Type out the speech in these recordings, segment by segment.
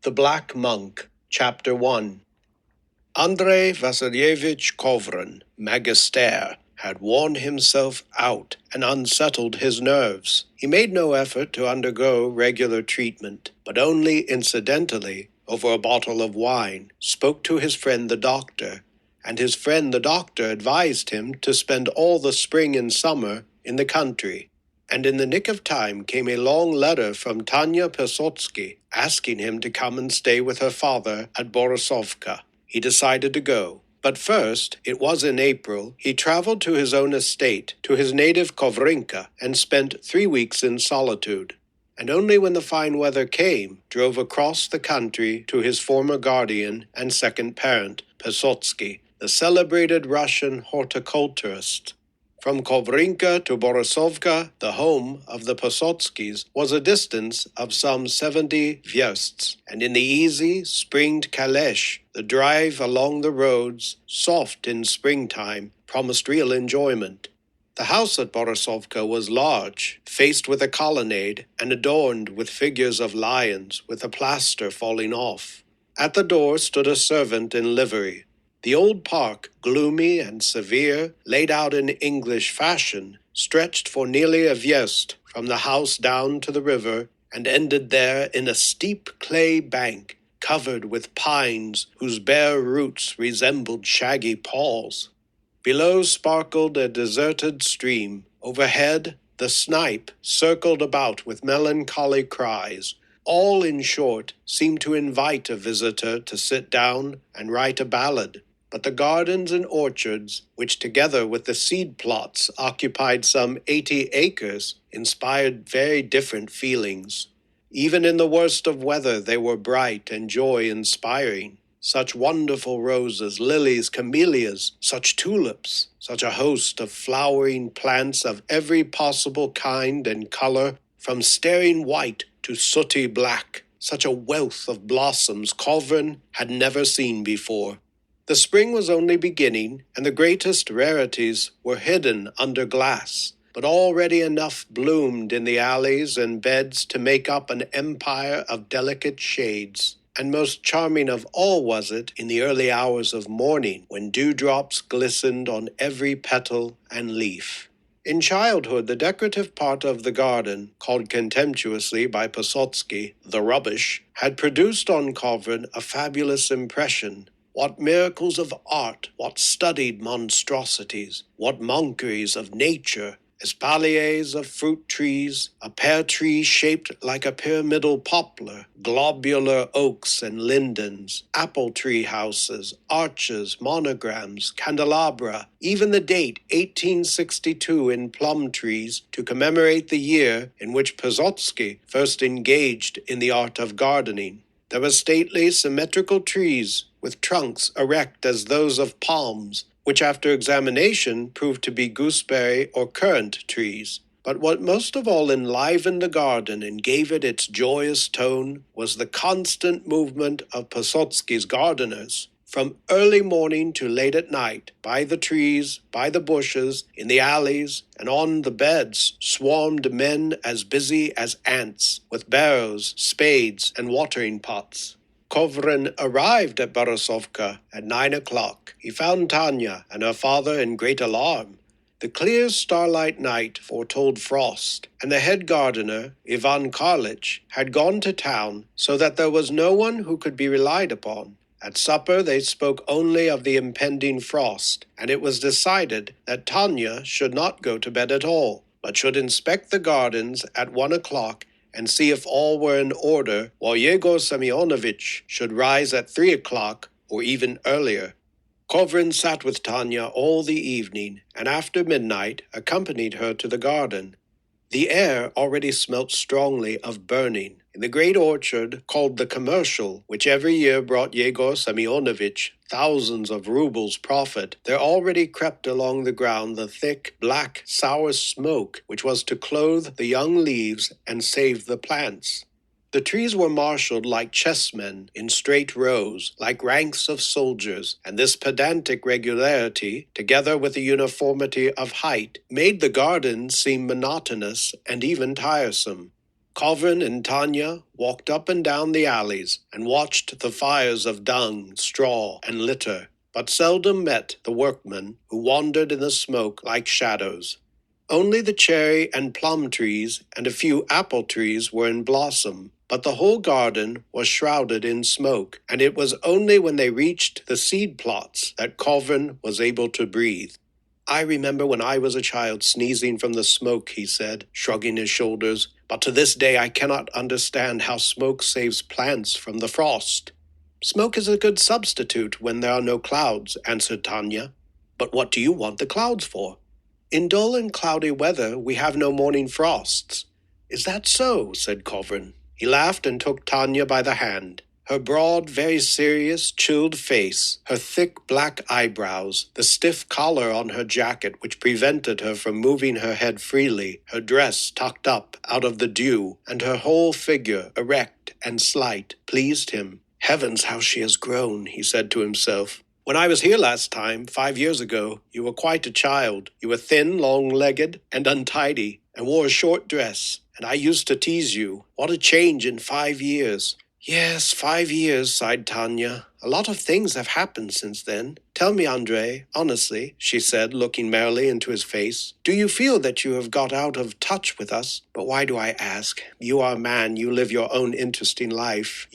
The Black Monk, Chapter 1. Andrei Vasilyevich Kovrin, magister, had worn himself out and unsettled his nerves. He made no effort to undergo regular treatment, but only incidentally, over a bottle of wine, spoke to his friend the doctor, and his friend the doctor advised him to spend all the spring and summer in the country. And in the nick of time came a long letter from Tanya Pesotsky asking him to come and stay with her father at Borisovka. He decided to go. But first, it was in April, he traveled to his own estate, to his native Kovrinka, and spent 3 weeks in solitude. And only when the fine weather came, drove across the country to his former guardian and second parent, Pesotsky, the celebrated Russian horticulturist. From Kovrinka to Borisovka, the home of the Pesotskys, was a distance of some 70 versts, and in the easy, springed caleche, the drive along the roads, soft in springtime, promised real enjoyment. The house at Borisovka was large, faced with a colonnade, and adorned with figures of lions, with the plaster falling off. At the door stood a servant in livery. The old park, gloomy and severe, laid out in English fashion, stretched for nearly a verst from the house down to the river, and ended there in a steep clay bank, covered with pines whose bare roots resembled shaggy paws. Below sparkled a deserted stream. Overhead, the snipe circled about with melancholy cries. All, in short, seemed to invite a visitor to sit down and write a ballad. But the gardens and orchards, which together with the seed plots occupied some 80 acres, inspired very different feelings. Even in the worst of weather they were bright and joy-inspiring. Such wonderful roses, lilies, camellias, such tulips, such a host of flowering plants of every possible kind and color, from staring white to sooty black. Such a wealth of blossoms Kovrin had never seen before. The spring was only beginning, and the greatest rarities were hidden under glass, but already enough bloomed in the alleys and beds to make up an empire of delicate shades. And most charming of all was it in the early hours of morning, when dewdrops glistened on every petal and leaf. In childhood, the decorative part of the garden, called contemptuously by Pesotsky the rubbish, had produced on Kovrin a fabulous impression. What miracles of art, what studied monstrosities, what monkeries of nature, espaliers of fruit trees, a pear tree shaped like a pyramidal poplar, globular oaks and lindens, apple tree houses, arches, monograms, candelabra, even the date 1862 in plum trees to commemorate the year in which Pesotsky first engaged in the art of gardening. There were stately, symmetrical trees with trunks erect as those of palms, which after examination proved to be gooseberry or currant trees. But what most of all enlivened the garden and gave it its joyous tone was the constant movement of Pesotsky's gardeners. From early morning to late at night, by the trees, by the bushes, in the alleys, and on the beds, swarmed men as busy as ants, with barrows, spades, and watering pots. Kovrin arrived at Borisovka at 9 o'clock. He found Tanya and her father in great alarm. The clear starlight night foretold frost, and the head gardener, Ivan Karlich, had gone to town, so that there was no one who could be relied upon. At supper they spoke only of the impending frost, and it was decided that Tanya should not go to bed at all, but should inspect the gardens at 1 o'clock and see if all were in order, while Yegor Semyonovitch should rise at 3 o'clock or even earlier. Kovrin sat with Tanya all the evening, and after midnight accompanied her to the garden. The air already smelt strongly of burning. In the great orchard, called the Commercial, which every year brought Yegor Semyonovitch thousands of rubles profit, there already crept along the ground the thick, black, sour smoke which was to clothe the young leaves and save the plants. The trees were marshaled like chessmen in straight rows, like ranks of soldiers, and this pedantic regularity, together with the uniformity of height, made the garden seem monotonous and even tiresome. Kovrin and Tanya walked up and down the alleys and watched the fires of dung, straw, and litter, but seldom met the workmen who wandered in the smoke like shadows. Only the cherry and plum trees and a few apple trees were in blossom, but the whole garden was shrouded in smoke, and it was only when they reached the seed plots that Kovrin was able to breathe. I remember when I was a child sneezing from the smoke, he said, shrugging his shoulders, but to this day I cannot understand how smoke saves plants from the frost. Smoke is a good substitute when there are no clouds, answered Tanya. But what do you want the clouds for? In dull and cloudy weather we have no morning frosts. Is that so? Said Kovrin. He laughed and took Tanya by the hand. Her broad, very serious, chilled face, her thick black eyebrows, the stiff collar on her jacket which prevented her from moving her head freely, her dress tucked up out of the dew, and her whole figure, erect and slight, pleased him. Heavens, how she has grown, he said to himself. When I was here last time, 5 years ago, you were quite a child. You were thin, long-legged, and untidy, and wore a short dress, and I used to tease you. What a change in 5 years. Yes, 5 years, sighed Tanya. A lot of things have happened since then. Tell me, Andrei, honestly, she said, looking merrily into his face, do you feel that you have got out of touch with us? But why do I ask? You are a man, you live your own interesting life.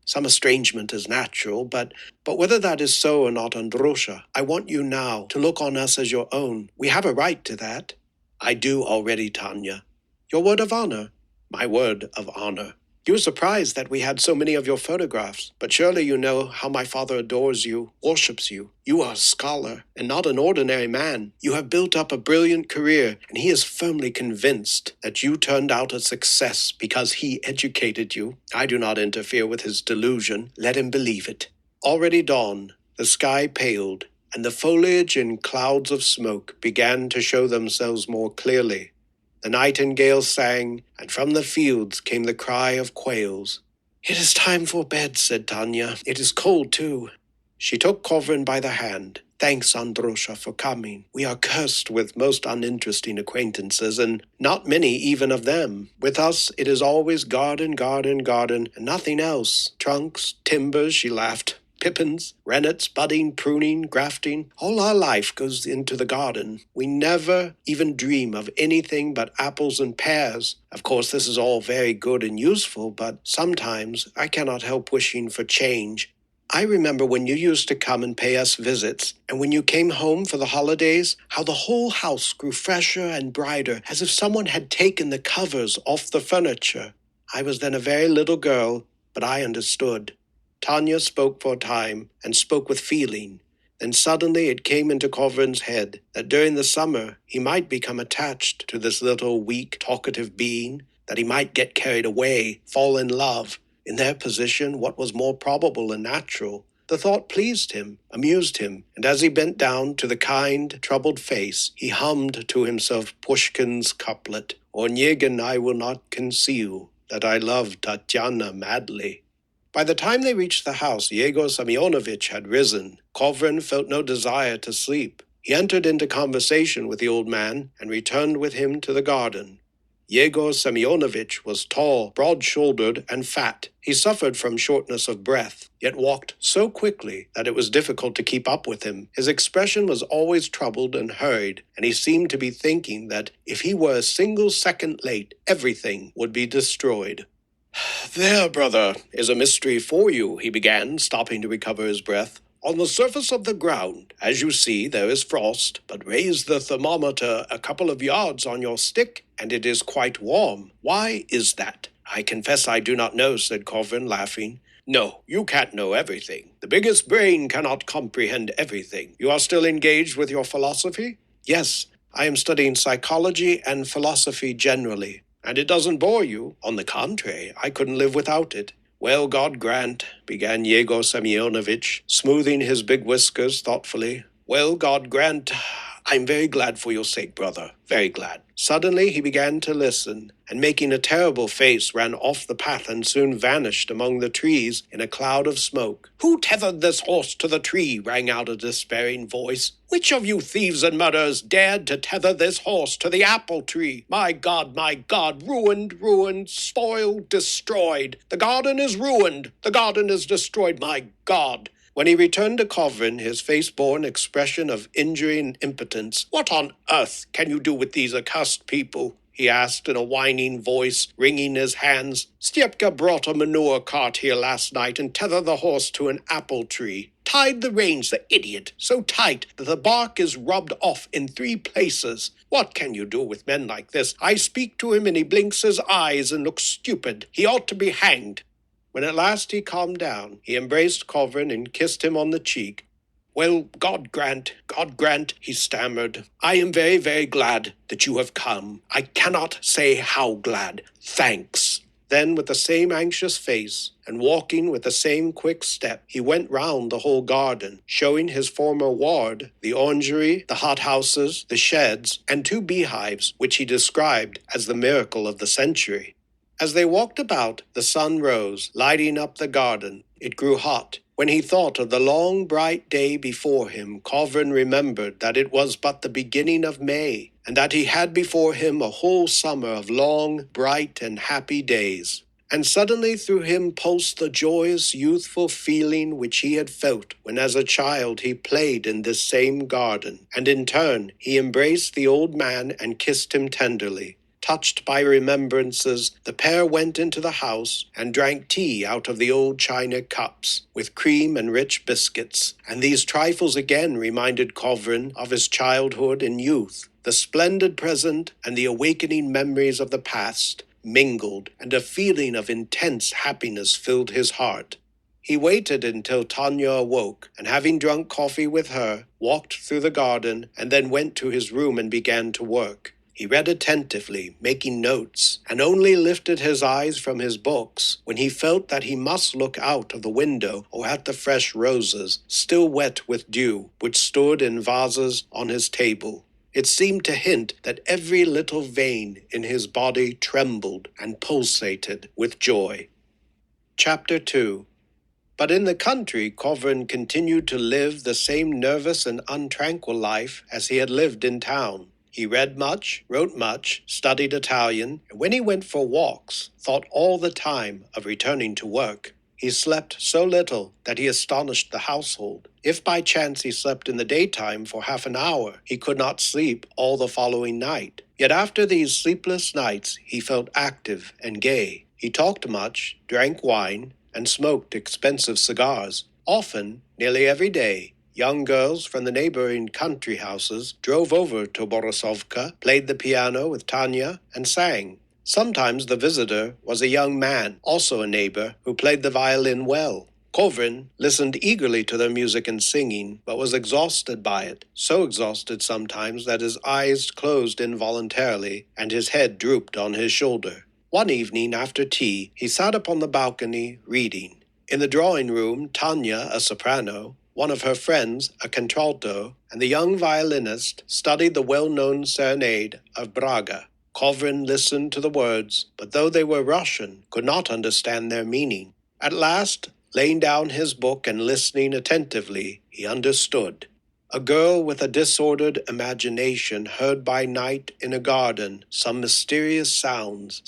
Some estrangement is natural, but whether that is so or not, Androsha, I want you now to look on us as your own. We have a right to that. I do already, Tanya. Your word of honor? My word of honor. You were surprised that we had so many of your photographs, but surely you know how my father adores you, worships you. You are a scholar, and not an ordinary man. You have built up a brilliant career, and he is firmly convinced that you turned out a success because he educated you. I do not interfere with his delusion. Let him believe it. Already dawn, the sky paled, and the foliage in clouds of smoke began to show themselves more clearly. The nightingale sang, and from the fields came the cry of quails. It is time for bed, said Tanya. It is cold, too. She took Kovrin by the hand. Thanks, Androsha, for coming. We are cursed with most uninteresting acquaintances, and not many even of them. With us, it is always garden, garden, garden, and nothing else. Trunks, timbers, she laughed. Pippins, rennets, budding, pruning, grafting. All our life goes into the garden. We never even dream of anything but apples and pears. Of course, this is all very good and useful, but sometimes I cannot help wishing for change. I remember when you used to come and pay us visits, and when you came home for the holidays, how the whole house grew fresher and brighter, as if someone had taken the covers off the furniture. I was then a very little girl, but I understood. Tanya spoke for a time, and spoke with feeling. Then suddenly it came into Kovrin's head that during the summer he might become attached to this little, weak, talkative being, that he might get carried away, fall in love. In their position, what was more probable and natural? The thought pleased him, amused him, and as he bent down to the kind, troubled face, he hummed to himself Pushkin's couplet, Onegin I will not conceal that I love Tatyana madly. By the time they reached the house, Yegor Semyonovitch had risen. Kovrin felt no desire to sleep. He entered into conversation with the old man and returned with him to the garden. Yegor Semyonovitch was tall, broad-shouldered, and fat. He suffered from shortness of breath, yet walked so quickly that it was difficult to keep up with him. His expression was always troubled and hurried, and he seemed to be thinking that if he were a single second late, everything would be destroyed. There, brother, is a mystery for you, he began, stopping to recover his breath. On the surface of the ground, as you see, there is frost, but raise the thermometer a couple of yards on your stick, and it is quite warm. Why is that? I confess I do not know, said Kovrin, laughing. No, you can't know everything. The biggest brain cannot comprehend everything. You are still engaged with your philosophy? Yes, I am studying psychology and philosophy generally. And it doesn't bore you? On the contrary, I couldn't live without it. Well, God grant, began Yegor Semyonovitch, smoothing his big whiskers thoughtfully. Well, God grant, I'm very glad for your sake, brother, very glad. Suddenly he began to listen, and making a terrible face ran off the path and soon vanished among the trees in a cloud of smoke. Who tethered this horse to the tree? Rang out a despairing voice. Which of you thieves and murderers dared to tether this horse to the apple tree? My God, ruined, ruined, spoiled, destroyed. The garden is ruined, the garden is destroyed, my God. When he returned to Kovrin, his face bore an expression of injury and impotence. What on earth can you do with these accursed people? He asked in a whining voice, wringing his hands. Styepka brought a manure cart here last night and tethered the horse to an apple tree. Tied the reins, the idiot, so tight that the bark is rubbed off in 3 places. What can you do with men like this? I speak to him and he blinks his eyes and looks stupid. He ought to be hanged. When at last he calmed down, he embraced Kovrin and kissed him on the cheek. Well, God grant, he stammered. I am very, very glad that you have come. I cannot say how glad. Thanks. Then, with the same anxious face, and walking with the same quick step, he went round the whole garden, showing his former ward, the orangery, the hothouses, the sheds, and 2 beehives, which he described as the miracle of the century. As they walked about, the sun rose, lighting up the garden. It grew hot. When he thought of the long, bright day before him, Kovrin remembered that it was but the beginning of May, and that he had before him a whole summer of long, bright, and happy days. And suddenly through him pulsed the joyous, youthful feeling which he had felt when as a child he played in this same garden, and in turn he embraced the old man and kissed him tenderly. Touched by remembrances, the pair went into the house and drank tea out of the old china cups, with cream and rich biscuits, and these trifles again reminded Kovrin of his childhood and youth. The splendid present and the awakening memories of the past mingled, and a feeling of intense happiness filled his heart. He waited until Tanya awoke, and having drunk coffee with her, walked through the garden, and then went to his room and began to work. He read attentively, making notes, and only lifted his eyes from his books when he felt that he must look out of the window or at the fresh roses, still wet with dew, which stood in vases on his table. It seemed to hint that every little vein in his body trembled and pulsated with joy. Chapter 2. But in the country, Kovrin continued to live the same nervous and untranquil life as he had lived in town. He read much, wrote much, studied Italian, and when he went for walks, thought all the time of returning to work. He slept so little that he astonished the household. If by chance he slept in the daytime for half an hour, he could not sleep all the following night. Yet after these sleepless nights, he felt active and gay. He talked much, drank wine, and smoked expensive cigars. Often, nearly every day, young girls from the neighboring country houses drove over to Borisovka, played the piano with Tanya, and sang. Sometimes the visitor was a young man, also a neighbor, who played the violin well. Kovrin listened eagerly to their music and singing, but was exhausted by it, so exhausted sometimes that his eyes closed involuntarily and his head drooped on his shoulder. One evening after tea, he sat upon the balcony reading. In the drawing-room, Tanya, a soprano, one of her friends, a contralto, and the young violinist studied the well-known serenade of Braga. Kovrin listened to the words, but though they were Russian, could not understand their meaning. At last, laying down his book and listening attentively, he understood. A girl with a disordered imagination heard by night in a garden some mysterious sounds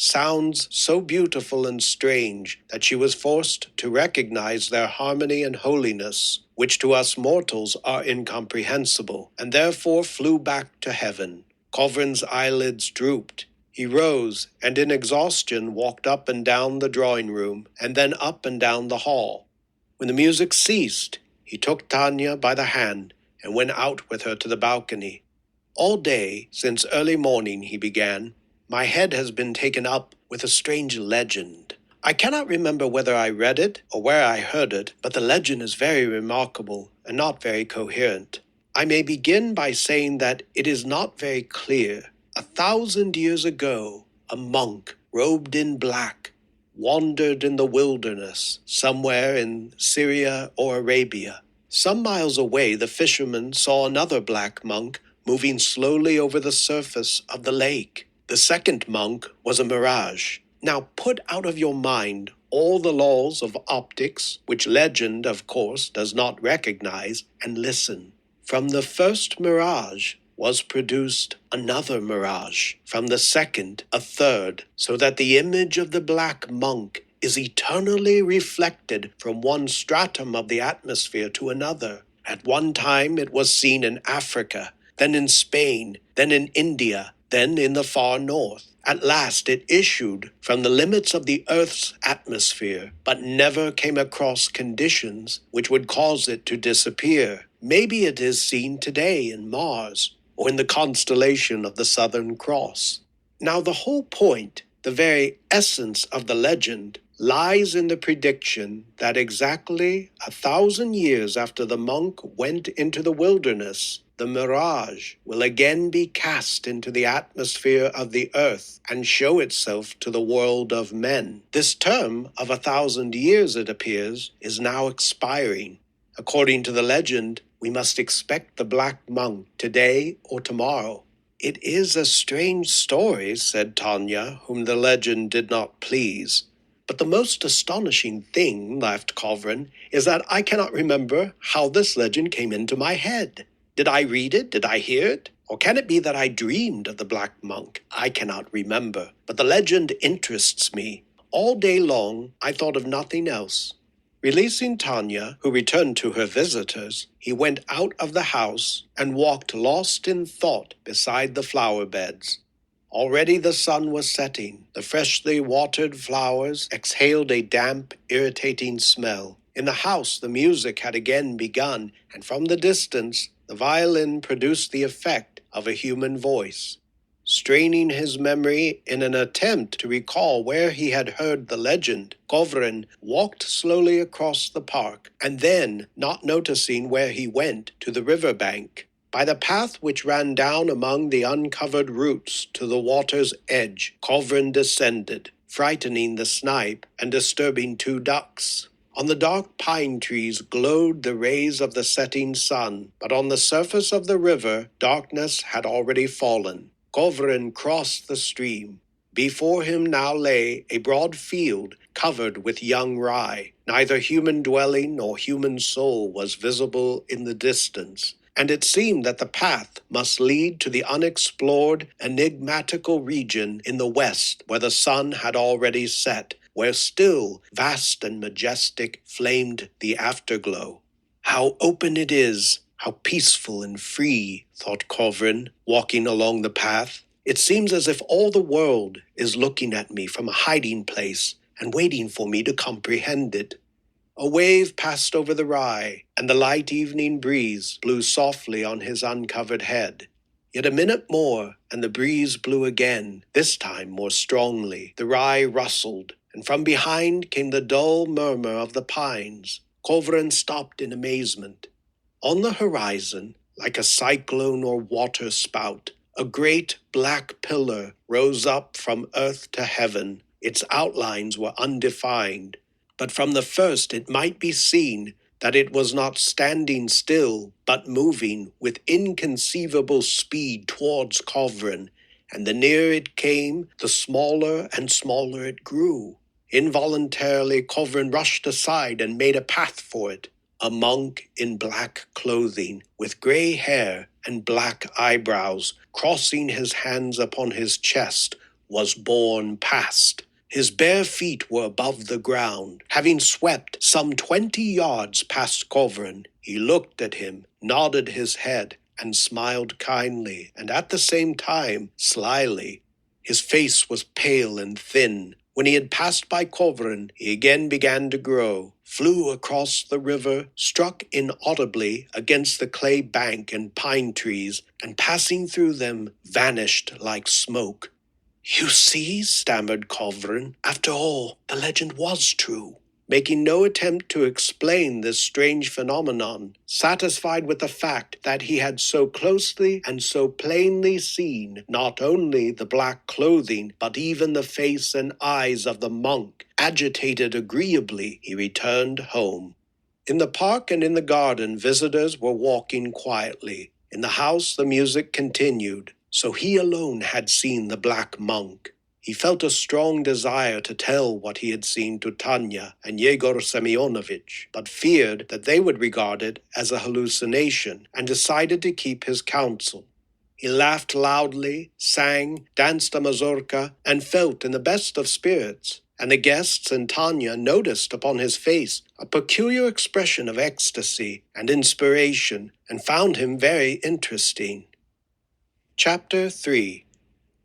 so beautiful and strange that she was forced to recognize their harmony and holiness, which to us mortals are incomprehensible, and therefore flew back to heaven. Kovrin's eyelids drooped. He rose, and in exhaustion walked up and down the drawing-room, and then up and down the hall. When the music ceased, he took Tanya by the hand and went out with her to the balcony. All day, since early morning, he began, my head has been taken up with a strange legend. I cannot remember whether I read it or where I heard it, but the legend is very remarkable and not very coherent. I may begin by saying that it is not very clear. 1,000 years ago, a monk, robed in black, wandered in the wilderness, somewhere in Syria or Arabia. Some miles away, the fisherman saw another black monk moving slowly over the surface of the lake. The second monk was a mirage. Now put out of your mind all the laws of optics, which legend, of course, does not recognize, and listen. From the first mirage was produced another mirage, from the second a third, so that the image of the black monk is eternally reflected from one stratum of the atmosphere to another. At one time it was seen in Africa, then in Spain, then in India, then in the far north. At last it issued from the limits of the Earth's atmosphere, but never came across conditions which would cause it to disappear. Maybe it is seen today in Mars, or in the constellation of the Southern Cross. Now the whole point, the very essence of the legend, lies in the prediction that exactly 1,000 years after the monk went into the wilderness, the mirage will again be cast into the atmosphere of the earth and show itself to the world of men. This term of 1,000 years, it appears, is now expiring. According to the legend, we must expect the black monk today or tomorrow. It is a strange story, said Tanya, whom the legend did not please. But the most astonishing thing, laughed Kovrin, is that I cannot remember how this legend came into my head. Did I read it? Did I hear it? Or can it be that I dreamed of the black monk? I cannot remember. But the legend interests me. All day long, I thought of nothing else. Releasing Tanya, who returned to her visitors, he went out of the house and walked lost in thought beside the flower beds. Already the sun was setting. The freshly watered flowers exhaled a damp, irritating smell. In the house the music had again begun, and from the distance the violin produced the effect of a human voice. Straining his memory in an attempt to recall where he had heard the legend, Kovrin walked slowly across the park, and then, not noticing where he went, to the river bank. By the path which ran down among the uncovered roots to the water's edge, Kovrin descended, frightening the snipe and disturbing 2 ducks. On the dark pine trees glowed the rays of the setting sun, but on the surface of the river darkness had already fallen. Kovrin crossed the stream. Before him now lay a broad field covered with young rye. Neither human dwelling nor human soul was visible in the distance, and it seemed that the path must lead to the unexplored, enigmatical region in the west where the sun had already set, where still, vast and majestic, flamed the afterglow. How open it is! How peaceful and free, thought Kovrin, walking along the path. It seems as if all the world is looking at me from a hiding place and waiting for me to comprehend it. A wave passed over the rye, and the light evening breeze blew softly on his uncovered head. Yet a minute more, and the breeze blew again, this time more strongly. The rye rustled, and from behind came the dull murmur of the pines. Kovrin stopped in amazement. On the horizon, like a cyclone or water spout, a great black pillar rose up from earth to heaven. Its outlines were undefined, but from the first it might be seen that it was not standing still, but moving with inconceivable speed towards Kovrin, and the nearer it came, the smaller and smaller it grew. Involuntarily, Kovrin rushed aside and made a path for it. A monk in black clothing, with gray hair and black eyebrows, crossing his hands upon his chest, was borne past. His bare feet were above the ground. Having swept some 20 yards past Kovrin, he looked at him, nodded his head, and smiled kindly, and at the same time slyly. His face was pale and thin. When he had passed by Kovrin, he again began to grow, flew across the river, struck inaudibly against the clay bank and pine trees, and passing through them, vanished like smoke. "You see," stammered Kovrin, "after all, the legend was true." Making no attempt to explain this strange phenomenon, satisfied with the fact that he had so closely and so plainly seen not only the black clothing, but even the face and eyes of the monk, agitated agreeably, he returned home. In the park and in the garden, visitors were walking quietly. In the house the music continued, so he alone had seen the black monk. He felt a strong desire to tell what he had seen to Tanya and Yegor Semyonovich, but feared that they would regard it as a hallucination and decided to keep his counsel. He laughed loudly, sang, danced a mazurka, and felt in the best of spirits, and the guests and Tanya noticed upon his face a peculiar expression of ecstasy and inspiration, and found him very interesting. Chapter 3.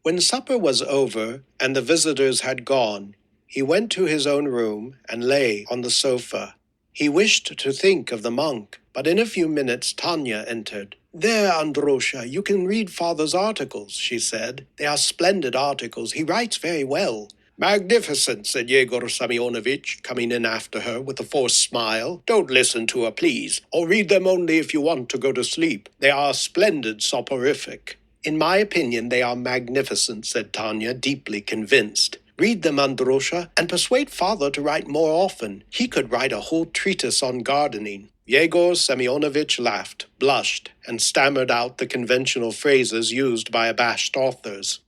When supper was over and the visitors had gone, he went to his own room and lay on the sofa. He wished to think of the monk, but in a few minutes Tanya entered. "There, Androsha, you can read Father's articles," she said. "They are splendid articles. He writes very well." "Magnificent," said Yegor Semyonovich, coming in after her with a forced smile. "Don't listen to her, please, or read them only if you want to go to sleep. They are splendid soporific." "In my opinion, they are magnificent," said Tanya, deeply convinced. "Read them, Androsha, and persuade Father to write more often. He could write a whole treatise on gardening." Yegor Semyonovich laughed, blushed, and stammered out the conventional phrases used by abashed authors.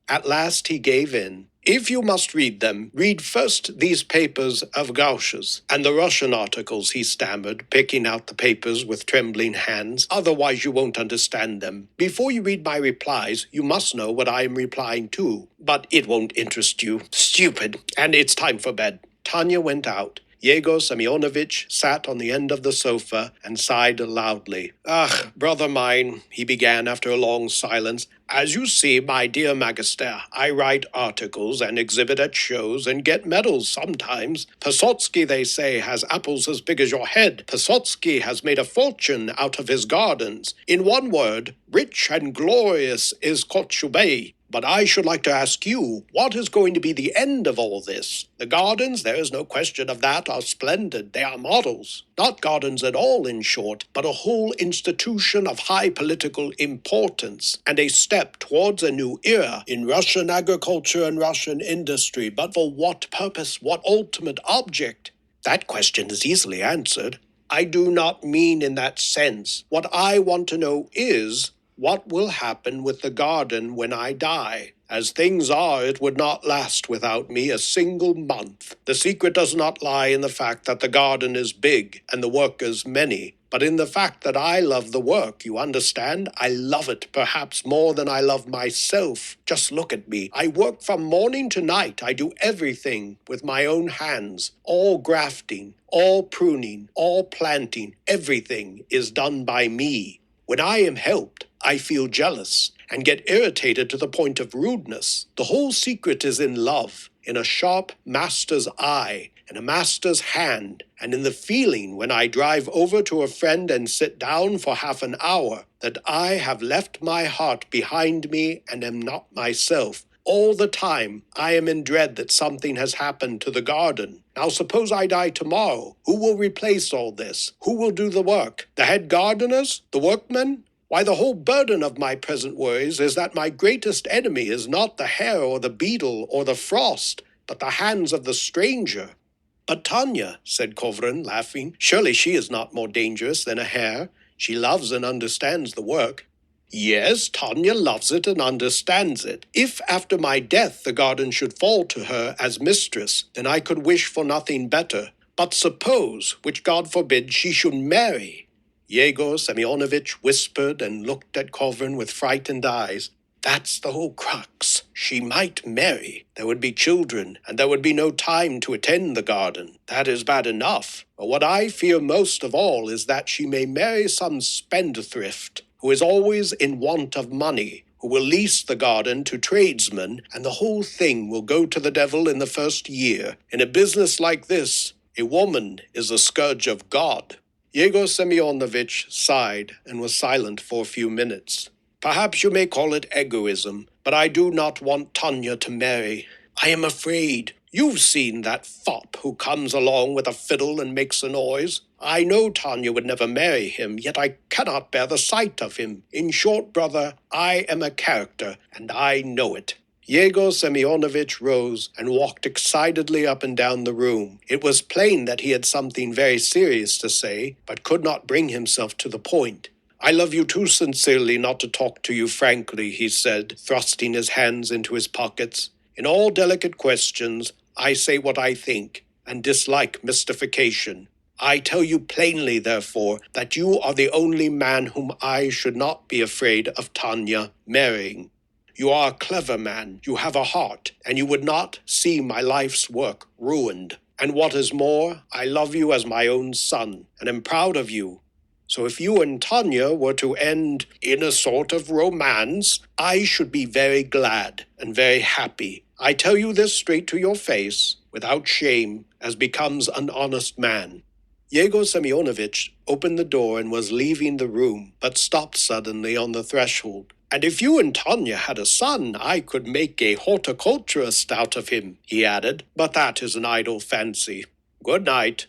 At last he gave in. "If you must read them, read first these papers of Gauch's, and the Russian articles," he stammered, picking out the papers with trembling hands. "Otherwise you won't understand them. Before you read my replies, you must know what I am replying to. But it won't interest you. Stupid. And it's time for bed." Tanya went out. Yegor Semyonovich sat on the end of the sofa and sighed loudly. "Ah, brother mine," he began after a long silence, "as you see, my dear Magister, I write articles and exhibit at shows and get medals sometimes. Pesotsky, they say, has apples as big as your head. Pesotsky has made a fortune out of his gardens. In one word, rich and glorious is Kochubey. But I should like to ask you, what is going to be the end of all this? The gardens, there is no question of that, are splendid. They are models. Not gardens at all, in short, but a whole institution of high political importance, and a step towards a new era in Russian agriculture and Russian industry. But for what purpose? What ultimate object? That question is easily answered. I do not mean in that sense. What I want to know is, what will happen with the garden when I die? As things are, it would not last without me a single month. The secret does not lie in the fact that the garden is big and the workers many, but in the fact that I love the work, you understand? I love it perhaps more than I love myself. Just look at me. I work from morning to night. I do everything with my own hands. All grafting, all pruning, all planting, everything is done by me. When I am helped, I feel jealous and get irritated to the point of rudeness. The whole secret is in love, in a sharp master's eye, in a master's hand, and in the feeling when I drive over to a friend and sit down for half an hour, that I have left my heart behind me and am not myself. All the time, I am in dread that something has happened to the garden. Now suppose I die tomorrow. Who will replace all this? Who will do the work? The head gardeners? The workmen? Why, the whole burden of my present worries is that my greatest enemy is not the hare or the beetle or the frost, but the hands of the stranger." "But Tanya," said Kovrin, laughing, "surely she is not more dangerous than a hare. She loves and understands the work." "Yes, Tanya loves it and understands it. If after my death the garden should fall to her as mistress, then I could wish for nothing better. But suppose, which God forbid, she should marry." Yegor Semyonovich whispered and looked at Kovrin with frightened eyes. "That's the whole crux. She might marry. There would be children, and there would be no time to attend the garden. That is bad enough. But what I fear most of all is that she may marry some spendthrift, who is always in want of money, who will lease the garden to tradesmen, and the whole thing will go to the devil in the first year. In a business like this, a woman is a scourge of God." Yegor Semyonovich sighed and was silent for a few minutes. "Perhaps you may call it egoism, but I do not want Tanya to marry. I am afraid. You've seen that fop who comes along with a fiddle and makes a noise. I know Tanya would never marry him, yet I cannot bear the sight of him. In short, brother, I am a character, and I know it." Yegor Semyonovich rose and walked excitedly up and down the room. It was plain that he had something very serious to say, but could not bring himself to the point. I love you too sincerely not to talk to you frankly, he said, thrusting his hands into his pockets. In all delicate questions, I say what I think, and dislike mystification. I tell you plainly, therefore, that you are the only man whom I should not be afraid of Tanya marrying. You are a clever man, you have a heart, and you would not see my life's work ruined. And what is more, I love you as my own son, and am proud of you. So if you and Tanya were to end in a sort of romance, I should be very glad and very happy. I tell you this straight to your face, without shame, as becomes an honest man. Yegor Semyonovitch opened the door and was leaving the room, but stopped suddenly on the threshold. And if you and Tanya had a son, I could make a horticulturist out of him, he added, but that is an idle fancy. Good night.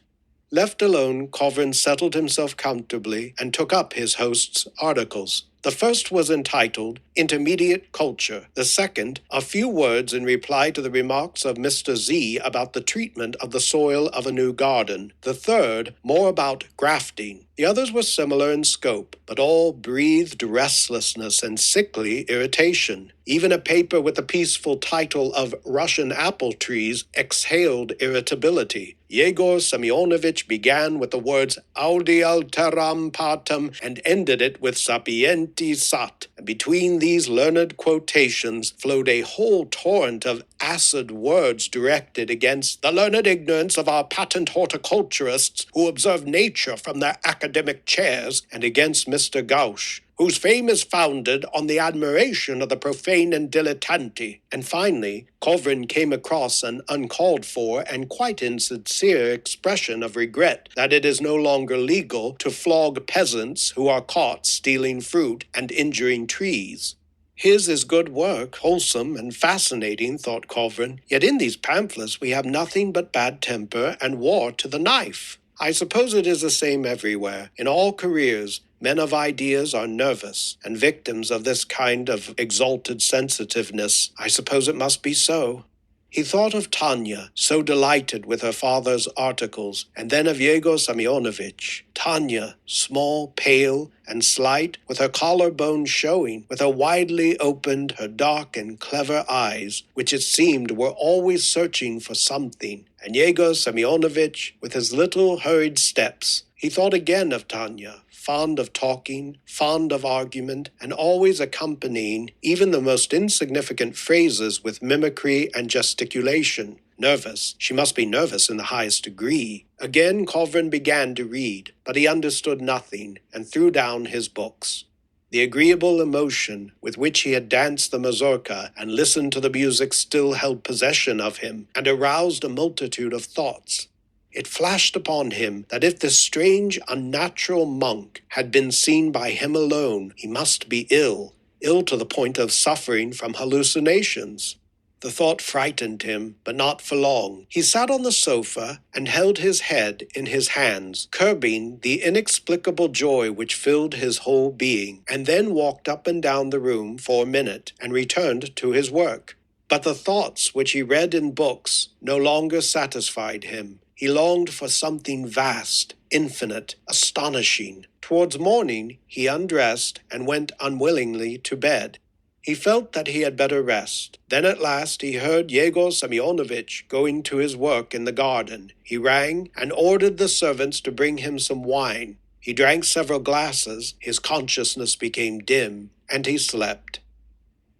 Left alone, Kovrin settled himself comfortably and took up his host's articles. The first was entitled Intermediate Culture. The second, a few words in reply to the remarks of Mr. Z about the treatment of the soil of a new garden. The third, more about grafting. The others were similar in scope, but all breathed restlessness and sickly irritation. Even a paper with the peaceful title of Russian Apple Trees exhaled irritability. Yegor Semyonovitch began with the words Audi alteram partem and ended it with sapienti sat. And between these learned quotations flowed a whole torrent of acid words directed against the learned ignorance of our patent horticulturists who observe nature from their academic chairs, and against Mr. Gauch, whose fame is founded on the admiration of the profane and dilettanti. And finally, Kovrin came across an uncalled for and quite insincere expression of regret that it is no longer legal to flog peasants who are caught stealing fruit and injuring trees. His is good work, wholesome and fascinating, thought Kovrin, yet in these pamphlets we have nothing but bad temper and war to the knife. I suppose it is the same everywhere. In all careers, men of ideas are nervous and victims of this kind of exalted sensitiveness. I suppose it must be so. He thought of Tanya, so delighted with her father's articles, and then of Yegor Semyonovitch. Tanya, small, pale, and slight, with her collarbone showing, with her widely opened, her dark and clever eyes, which it seemed were always searching for something, and Yegor Semyonovitch, with his little hurried steps. He thought again of Tanya, fond of talking, fond of argument, and always accompanying even the most insignificant phrases with mimicry and gesticulation. Nervous. She must be nervous in the highest degree. Again Kovrin began to read, but he understood nothing, and threw down his books. The agreeable emotion with which he had danced the mazurka and listened to the music still held possession of him, and aroused a multitude of thoughts. It flashed upon him that if this strange, unnatural monk had been seen by him alone, he must be ill to the point of suffering from hallucinations. The thought frightened him, but not for long. He sat on the sofa and held his head in his hands, curbing the inexplicable joy which filled his whole being, and then walked up and down the room for a minute and returned to his work. But the thoughts which he read in books no longer satisfied him. He longed for something vast, infinite, astonishing. Towards morning, he undressed and went unwillingly to bed. He felt that he had better rest. Then at last he heard Yegor Semyonovitch going to his work in the garden. He rang and ordered the servants to bring him some wine. He drank several glasses, his consciousness became dim, and he slept.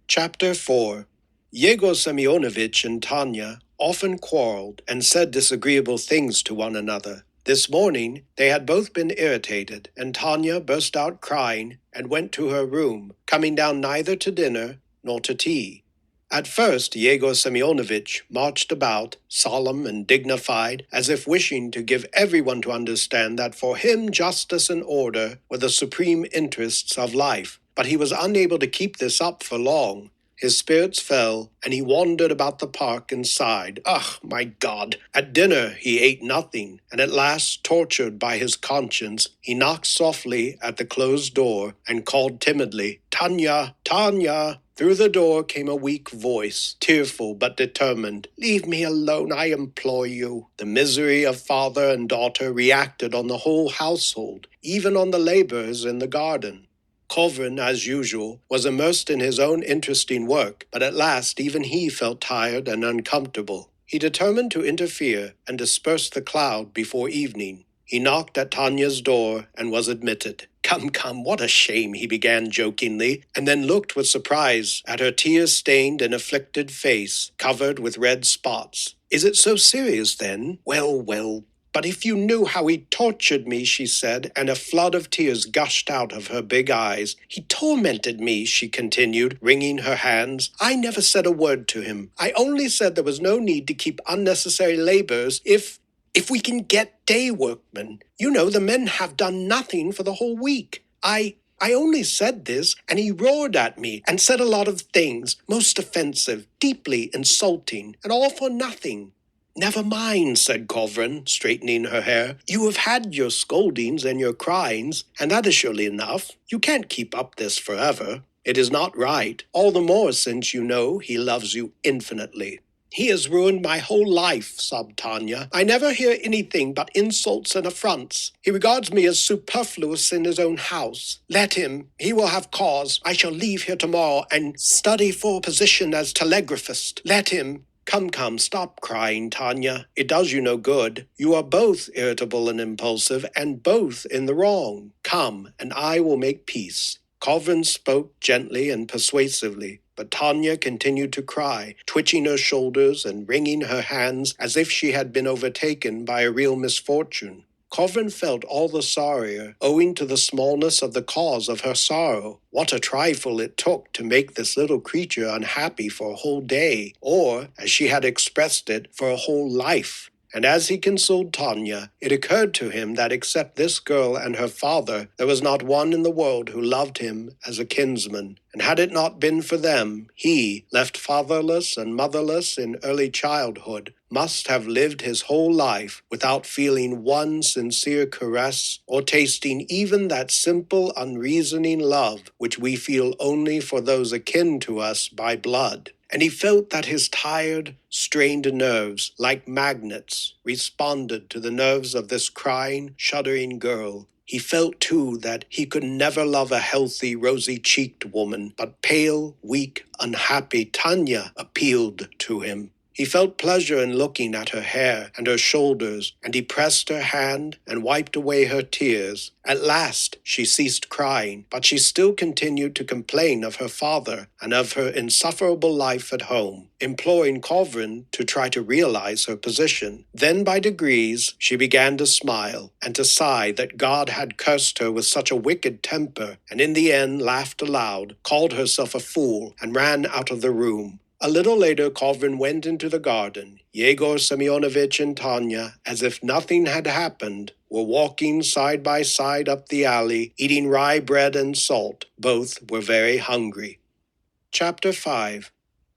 Chapter 4. Yegor Semyonovitch and Tanya often quarreled and said disagreeable things to one another. This morning they had both been irritated, and Tanya burst out crying and went to her room, coming down neither to dinner nor to tea. At first Yegor Semyonovitch marched about, solemn and dignified, as if wishing to give everyone to understand that for him justice and order were the supreme interests of life. But he was unable to keep this up for long. His spirits fell, and he wandered about the park and sighed. Ugh, my God! At dinner he ate nothing, and at last, tortured by his conscience, he knocked softly at the closed door and called timidly, Tanya, Tanya! Through the door came a weak voice, tearful but determined. "Leave me alone, I implore you." The misery of father and daughter reacted on the whole household, even on the laborers in the garden. Kovrin, as usual, was immersed in his own interesting work, but at last even he felt tired and uncomfortable. He determined to interfere and disperse the cloud before evening. He knocked at Tanya's door and was admitted. Come, what a shame," he began jokingly, and then looked with surprise at her tear-stained and afflicted face, covered with red spots. "Is it so serious, then? Well, but if you knew how he tortured me," she said, and a flood of tears gushed out of her big eyes. "He tormented me," she continued, wringing her hands. "I never said a word to him. I only said there was no need to keep unnecessary labors if we can get day workmen. You know, the men have done nothing for the whole week. I only said this, and he roared at me and said a lot of things, most offensive, deeply insulting, and all for nothing." "Never mind," said Kovrin, straightening her hair. "You have had your scoldings and your cryings, and that is surely enough. You can't keep up this forever. It is not right, all the more since you know he loves you infinitely." "He has ruined my whole life," sobbed Tanya. "I never hear anything but insults and affronts. He regards me as superfluous in his own house. Let him. He will have cause. I shall leave here tomorrow and study for a position as telegraphist. Let him." Come, stop crying, Tanya. It does you no good. You are both irritable and impulsive, and both in the wrong. Come, and I will make peace." Kovrin spoke gently and persuasively, but Tanya continued to cry, twitching her shoulders and wringing her hands as if she had been overtaken by a real misfortune. Kovrin felt all the sorrier, owing to the smallness of the cause of her sorrow. What a trifle it took to make this little creature unhappy for a whole day, or, as she had expressed it, for a whole life. And as he consoled Tanya, it occurred to him that except this girl and her father, there was not one in the world who loved him as a kinsman. And had it not been for them, he, left fatherless and motherless in early childhood, must have lived his whole life without feeling one sincere caress or tasting even that simple, unreasoning love which we feel only for those akin to us by blood. And he felt that his tired, strained nerves, like magnets, responded to the nerves of this crying, shuddering girl. He felt, too, that he could never love a healthy, rosy-cheeked woman, but pale, weak, unhappy Tanya appealed to him. He felt pleasure in looking at her hair and her shoulders, and he pressed her hand and wiped away her tears. At last she ceased crying, but she still continued to complain of her father and of her insufferable life at home, imploring Kovrin to try to realize her position. Then by degrees she began to smile and to sigh that God had cursed her with such a wicked temper, and in the end laughed aloud, called herself a fool, and ran out of the room. A little later, Kovrin went into the garden. Yegor Semyonovich and Tanya, as if nothing had happened, were walking side by side up the alley, eating rye bread and salt. Both were very hungry. Chapter 5.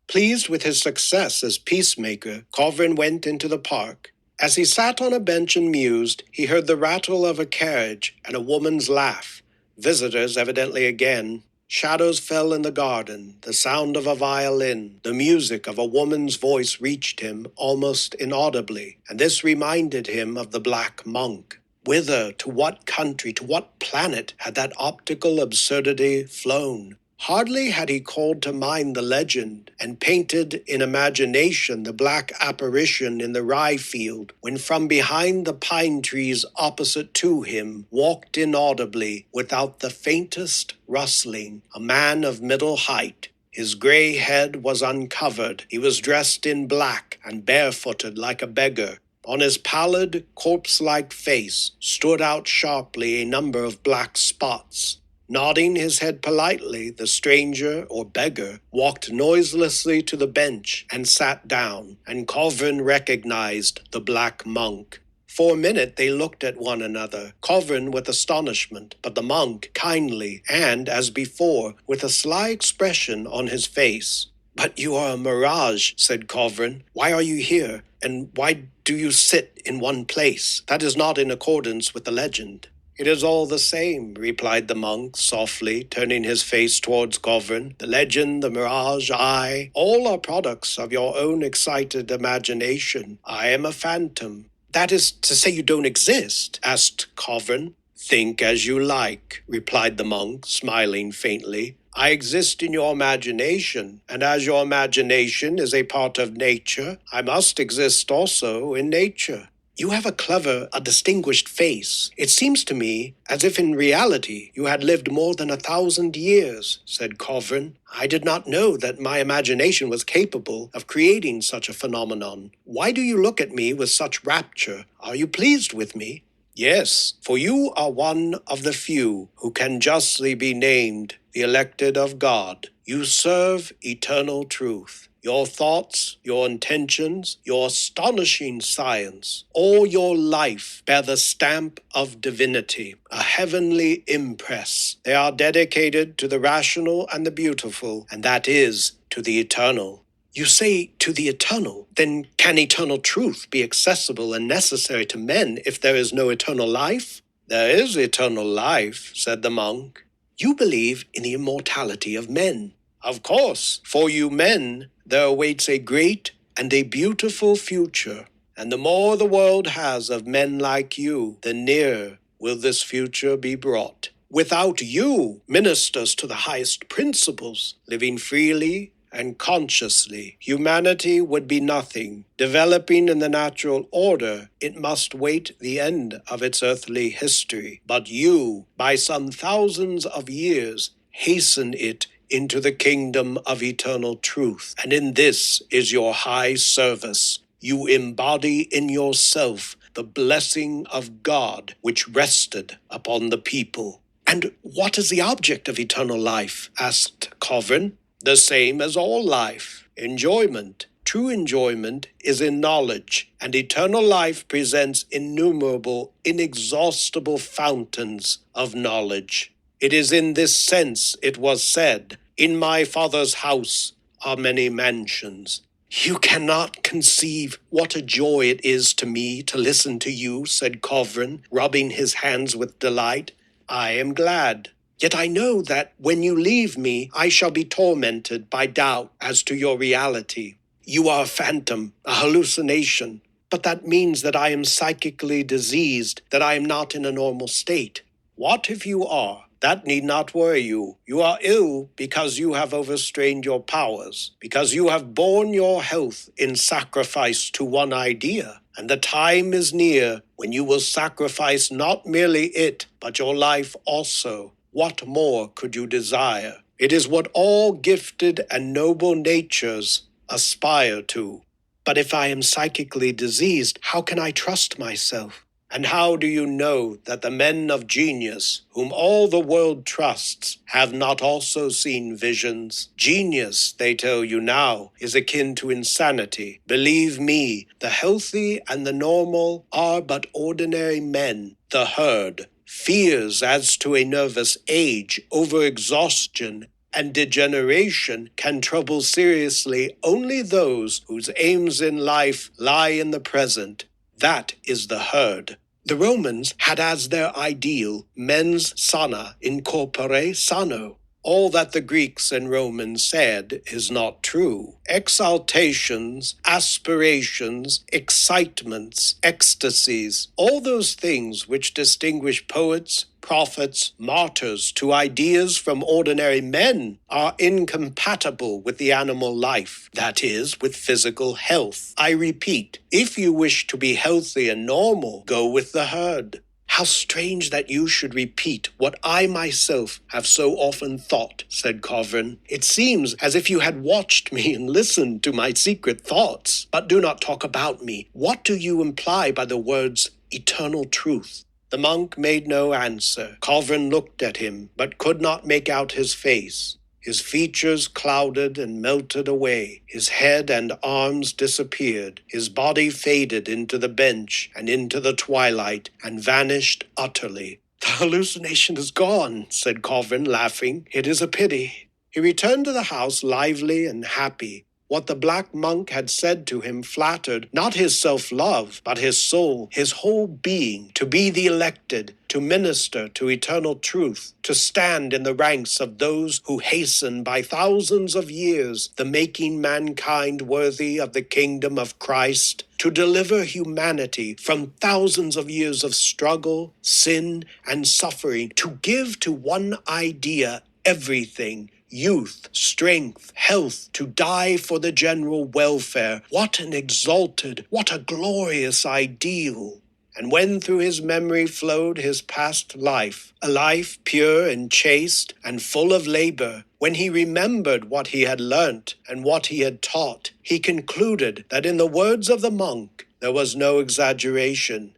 Pleased with his success as peacemaker, Kovrin went into the park. As he sat on a bench and mused, he heard the rattle of a carriage and a woman's laugh. Visitors, evidently again. Shadows fell in the garden, the sound of a violin, the music of a woman's voice reached him almost inaudibly, and this reminded him of the Black Monk. Whither, to what country, to what planet had that optical absurdity flown? Hardly had he called to mind the legend and painted in imagination the black apparition in the rye field, when from behind the pine trees opposite to him walked inaudibly, without the faintest rustling, a man of middle height. His gray head was uncovered. He was dressed in black and barefooted like a beggar. On his pallid, corpse-like face stood out sharply a number of black spots. Nodding his head politely, the stranger, or beggar, walked noiselessly to the bench and sat down, and Kovrin recognized the Black Monk. For a minute they looked at one another, Kovrin with astonishment, but the monk kindly, and, as before, with a sly expression on his face. "But you are a mirage," said Kovrin. "Why are you here, and why do you sit in one place? That is not in accordance with the legend." It is all the same, replied the monk softly, turning his face towards Kovrin. The legend, the mirage, I, all are products of your own excited imagination. I am a phantom. That is to say you don't exist? Asked Kovrin. Think as you like, replied the monk, smiling faintly. I exist in your imagination, and as your imagination is a part of nature, I must exist also in nature. You have a distinguished face. It seems to me as if in reality you had lived more than 1,000 years, said Kovrin. I did not know that my imagination was capable of creating such a phenomenon. Why do you look at me with such rapture? Are you pleased with me? Yes, for you are one of the few who can justly be named the elected of God. You serve eternal truth. Your thoughts, your intentions, your astonishing science, all your life bear the stamp of divinity, a heavenly impress. They are dedicated to the rational and the beautiful, and that is, to the eternal. You say to the eternal, then can eternal truth be accessible and necessary to men if there is no eternal life? There is eternal life, said the monk. You believe in the immortality of men. Of course, for you men, there awaits a great and a beautiful future, and the more the world has of men like you, the nearer will this future be brought. Without you, ministers to the highest principles, living freely and consciously, humanity would be nothing. Developing in the natural order, it must wait the end of its earthly history. But you, by some thousands of years, hasten it into the kingdom of eternal truth. And in this is your high service. You embody in yourself the blessing of God which rested upon the people. And what is the object of eternal life? Asked Kovrin. The same as all life, enjoyment. True enjoyment is in knowledge, and eternal life presents innumerable, inexhaustible fountains of knowledge. It is in this sense it was said, in my Father's house are many mansions. You cannot conceive what a joy it is to me to listen to you, said Kovrin, rubbing his hands with delight. I am glad. Yet I know that when you leave me, I shall be tormented by doubt as to your reality. You are a phantom, a hallucination, but that means that I am psychically diseased, that I am not in a normal state. What if you are? That need not worry you. You are ill because you have overstrained your powers, because you have borne your health in sacrifice to one idea. And the time is near when you will sacrifice not merely it, but your life also. What more could you desire? It is what all gifted and noble natures aspire to. But if I am psychically diseased, how can I trust myself? And how do you know that the men of genius, whom all the world trusts, have not also seen visions? Genius, they tell you now, is akin to insanity. Believe me, the healthy and the normal are but ordinary men, the herd. Fears as to a nervous age, overexhaustion, and degeneration can trouble seriously only those whose aims in life lie in the present. That is the herd. The Romans had as their ideal mens sana in corpore sano. All that the Greeks and Romans said is not true. Exaltations, aspirations, excitements, ecstasies, all those things which distinguish poets, prophets, martyrs to ideas from ordinary men are incompatible with the animal life, that is, with physical health. I repeat, if you wish to be healthy and normal, go with the herd. How strange that you should repeat what I myself have so often thought, said Kovrin. It seems as if you had watched me and listened to my secret thoughts. But do not talk about me. What do you imply by the words eternal truth? The monk made no answer. Kovrin looked at him, but could not make out his face. His features clouded and melted away. His head and arms disappeared. His body faded into the bench and into the twilight and vanished utterly. The hallucination is gone, said Kovrin, laughing. It is a pity. He returned to the house lively and happy. What the black monk had said to him flattered not his self-love, but his soul, his whole being, to be the elected, to minister to eternal truth, to stand in the ranks of those who hasten by thousands of years the making mankind worthy of the kingdom of Christ, to deliver humanity from thousands of years of struggle, sin, and suffering, to give to one idea everything: youth, strength, health, to die for the general welfare. What an exalted, what a glorious ideal! And when through his memory flowed his past life, a life pure and chaste and full of labor, when he remembered what he had learnt and what he had taught, he concluded that in the words of the monk there was no exaggeration.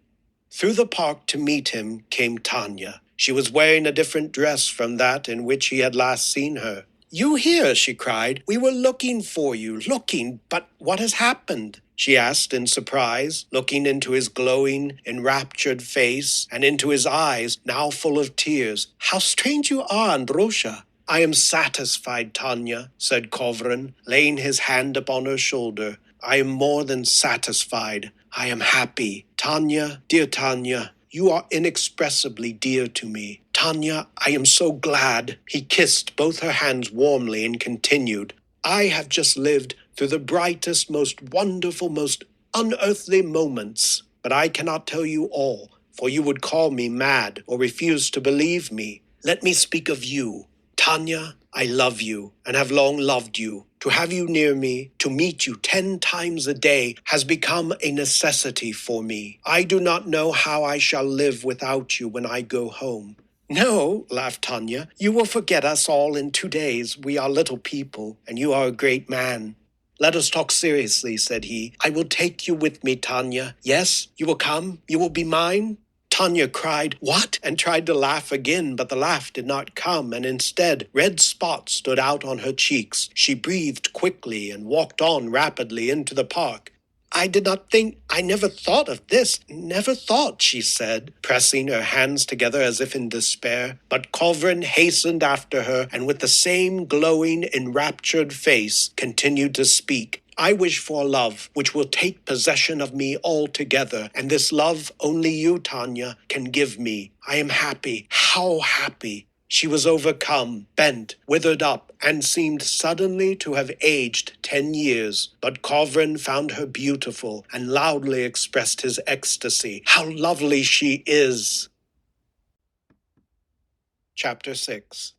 Through the park to meet him came Tanya. She was wearing a different dress from that in which he had last seen her. "You here?" she cried. "We were looking for you, but what has happened?" she asked in surprise, looking into his glowing, enraptured face and into his eyes, now full of tears. "How strange you are, Androsha!" "I am satisfied, Tanya," said Kovrin, laying his hand upon her shoulder. "I am more than satisfied. I am happy. Tanya, dear Tanya, you are inexpressibly dear to me. Tanya, I am so glad." He kissed both her hands warmly and continued, "I have just lived through the brightest, most wonderful, most unearthly moments. But I cannot tell you all, for you would call me mad or refuse to believe me. Let me speak of you. Tanya, I love you and have long loved you. To have you near me, to meet you 10 times a day, has become a necessity for me. I do not know how I shall live without you when I go home." "No," laughed Tanya, "you will forget us all in 2 days. We are little people, and you are a great man." "Let us talk seriously," said he. "I will take you with me, Tanya. Yes, you will come? You will be mine?" Tanya cried, "What?" and tried to laugh again, but the laugh did not come, and instead red spots stood out on her cheeks. She breathed quickly and walked on rapidly into the park. I never thought of this, never thought," she said, pressing her hands together as if in despair. But Kovrin hastened after her, and with the same glowing, enraptured face, continued to speak. "I wish for love which will take possession of me altogether, and this love only you, Tanya, can give me. I am happy, how happy." She was overcome, bent, withered up, and seemed suddenly to have aged 10 years. But Kovrin found her beautiful and loudly expressed his ecstasy. "How lovely she is!" Chapter 6.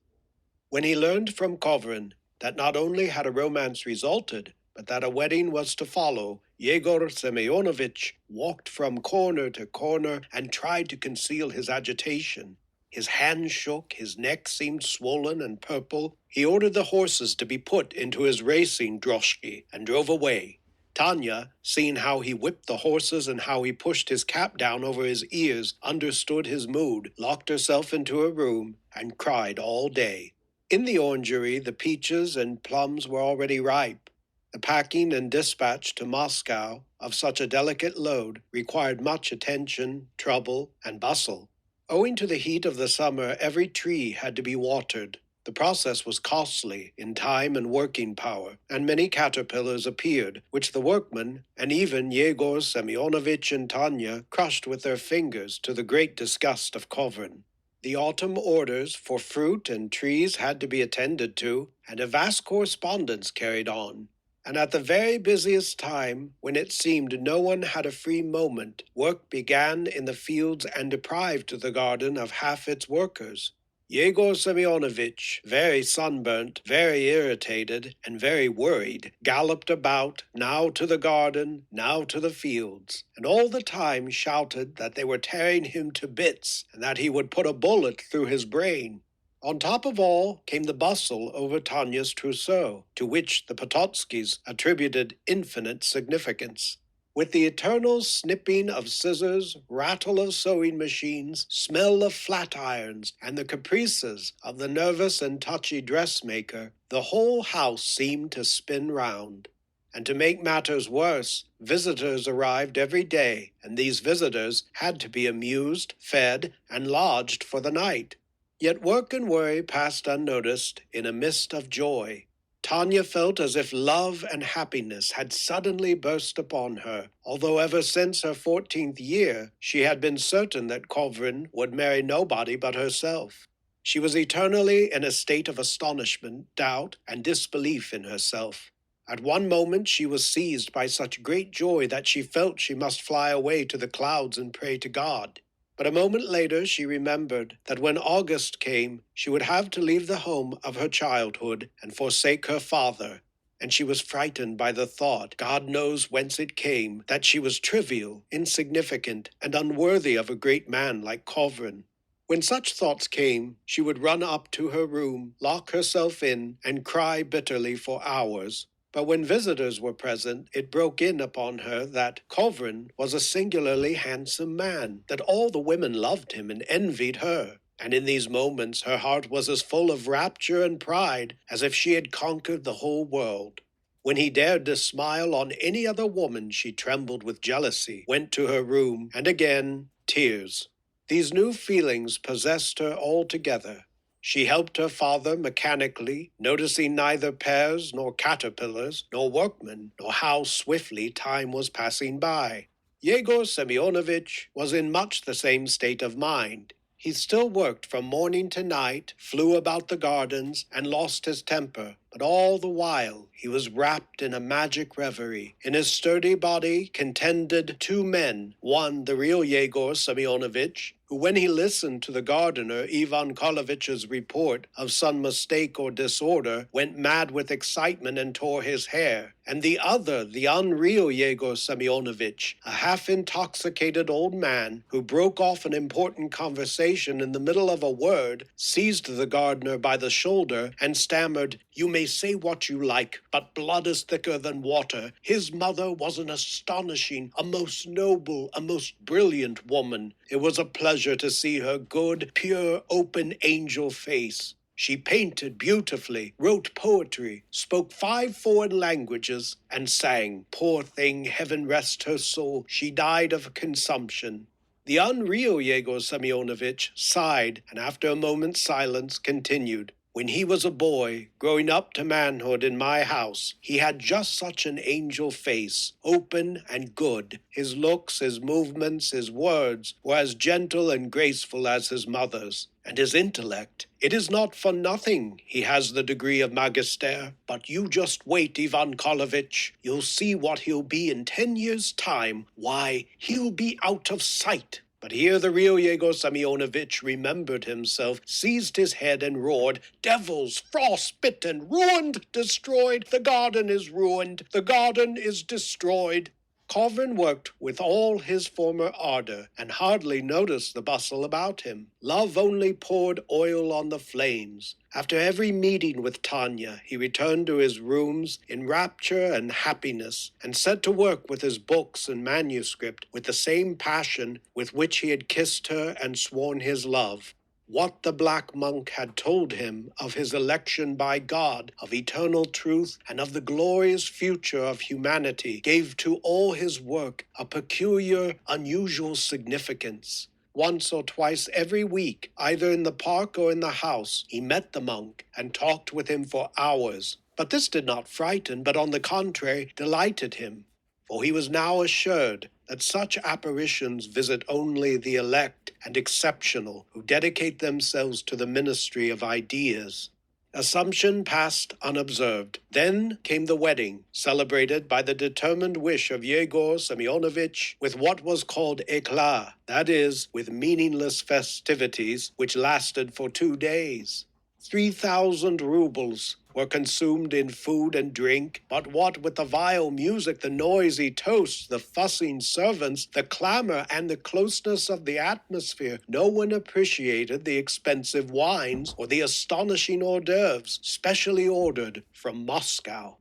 When he learned from Kovrin that not only had a romance resulted, but that a wedding was to follow, Yegor Semyonovitch walked from corner to corner and tried to conceal his agitation. His hands shook, his neck seemed swollen and purple. He ordered the horses to be put into his racing droshky and drove away. Tanya, seeing how he whipped the horses and how he pushed his cap down over his ears, understood his mood, locked herself into her room, and cried all day. In the orangery, the peaches and plums were already ripe. The packing and dispatch to Moscow of such a delicate load required much attention, trouble, and bustle. Owing to the heat of the summer, every tree had to be watered. The process was costly in time and working power, and many caterpillars appeared, which the workmen, and even Yegor Semyonovitch and Tanya, crushed with their fingers to the great disgust of Kovrin. The autumn orders for fruit and trees had to be attended to, and a vast correspondence carried on. And at the very busiest time, when it seemed no one had a free moment, work began in the fields and deprived the garden of half its workers. Yegor Semyonovitch, very sunburnt, very irritated, and very worried, galloped about, now to the garden, now to the fields, and all the time shouted that they were tearing him to bits, and that he would put a bullet through his brain. On top of all came the bustle over Tanya's trousseau, to which the Pototskys attributed infinite significance. With the eternal snipping of scissors, rattle of sewing machines, smell of flat irons, and the caprices of the nervous and touchy dressmaker, the whole house seemed to spin round. And to make matters worse, visitors arrived every day, and these visitors had to be amused, fed, and lodged for the night. Yet work and worry passed unnoticed in a mist of joy. Tanya felt as if love and happiness had suddenly burst upon her, although ever since her 14th year she had been certain that Kovrin would marry nobody but herself. She was eternally in a state of astonishment, doubt, and disbelief in herself. At one moment she was seized by such great joy that she felt she must fly away to the clouds and pray to God. But a moment later she remembered that when August came, she would have to leave the home of her childhood and forsake her father, and she was frightened by the thought, God knows whence it came, that she was trivial, insignificant, and unworthy of a great man like Kovrin. When such thoughts came, she would run up to her room, lock herself in, and cry bitterly for hours. But when visitors were present, it broke in upon her that Kovrin was a singularly handsome man, that all the women loved him and envied her, and in these moments her heart was as full of rapture and pride as if she had conquered the whole world. When he dared to smile on any other woman, she trembled with jealousy, went to her room, and again, tears. These new feelings possessed her altogether. She helped her father mechanically, noticing neither pears nor caterpillars nor workmen, nor how swiftly time was passing by. Yegor Semyonovitch was in much the same state of mind. He still worked from morning to night, flew about the gardens, and lost his temper, but all the while he was wrapped in a magic reverie. In his sturdy body contended two men, one the real Yegor Semyonovitch, who when he listened to the gardener Ivan Karlovitch's report of some mistake or disorder, went mad with excitement and tore his hair, and the other, the unreal Yegor Semyonovitch, a half-intoxicated old man who broke off an important conversation in the middle of a word, seized the gardener by the shoulder, and stammered, "You may say what you like, but blood is thicker than water. His mother was an astonishing, a most noble, a most brilliant woman. It was a pleasure to see her good, pure, open angel face. She painted beautifully, wrote poetry, spoke 5 foreign languages, and sang. Poor thing, heaven rest her soul, she died of consumption." The unreal Yegor Semyonovitch sighed, and after a moment's silence continued. "When he was a boy, growing up to manhood in my house, he had just such an angel face, open and good. His looks, his movements, his words were as gentle and graceful as his mother's. And his intellect, it is not for nothing he has the degree of magister. But you just wait, Ivan Karlovitch. You'll see what he'll be in 10 years' time. Why, he'll be out of sight." But here the real Yegor Semyonovitch remembered himself, seized his head, and roared, "Devils, frost-bitten, ruined, destroyed! The garden is ruined! The garden is destroyed!" Kovrin worked with all his former ardor, and hardly noticed the bustle about him. Love only poured oil on the flames. After every meeting with Tanya, he returned to his rooms in rapture and happiness, and set to work with his books and manuscript with the same passion with which he had kissed her and sworn his love. What the black monk had told him of his election by God, of eternal truth, and of the glorious future of humanity gave to all his work a peculiar, unusual significance. Once or twice every week, either in the park or in the house, he met the monk and talked with him for hours. But this did not frighten, but on the contrary, delighted him. For he was now assured that such apparitions visit only the elect and exceptional who dedicate themselves to the ministry of ideas. Assumption passed unobserved. Then came the wedding, celebrated by the determined wish of Yegor Semyonovitch with what was called éclat, that is, with meaningless festivities which lasted for 2 days. 3,000 rubles were consumed in food and drink, but what with the vile music, the noisy toasts, the fussing servants, the clamor, and the closeness of the atmosphere, no one appreciated the expensive wines or the astonishing hors d'oeuvres specially ordered from Moscow.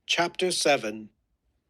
Chapter 7.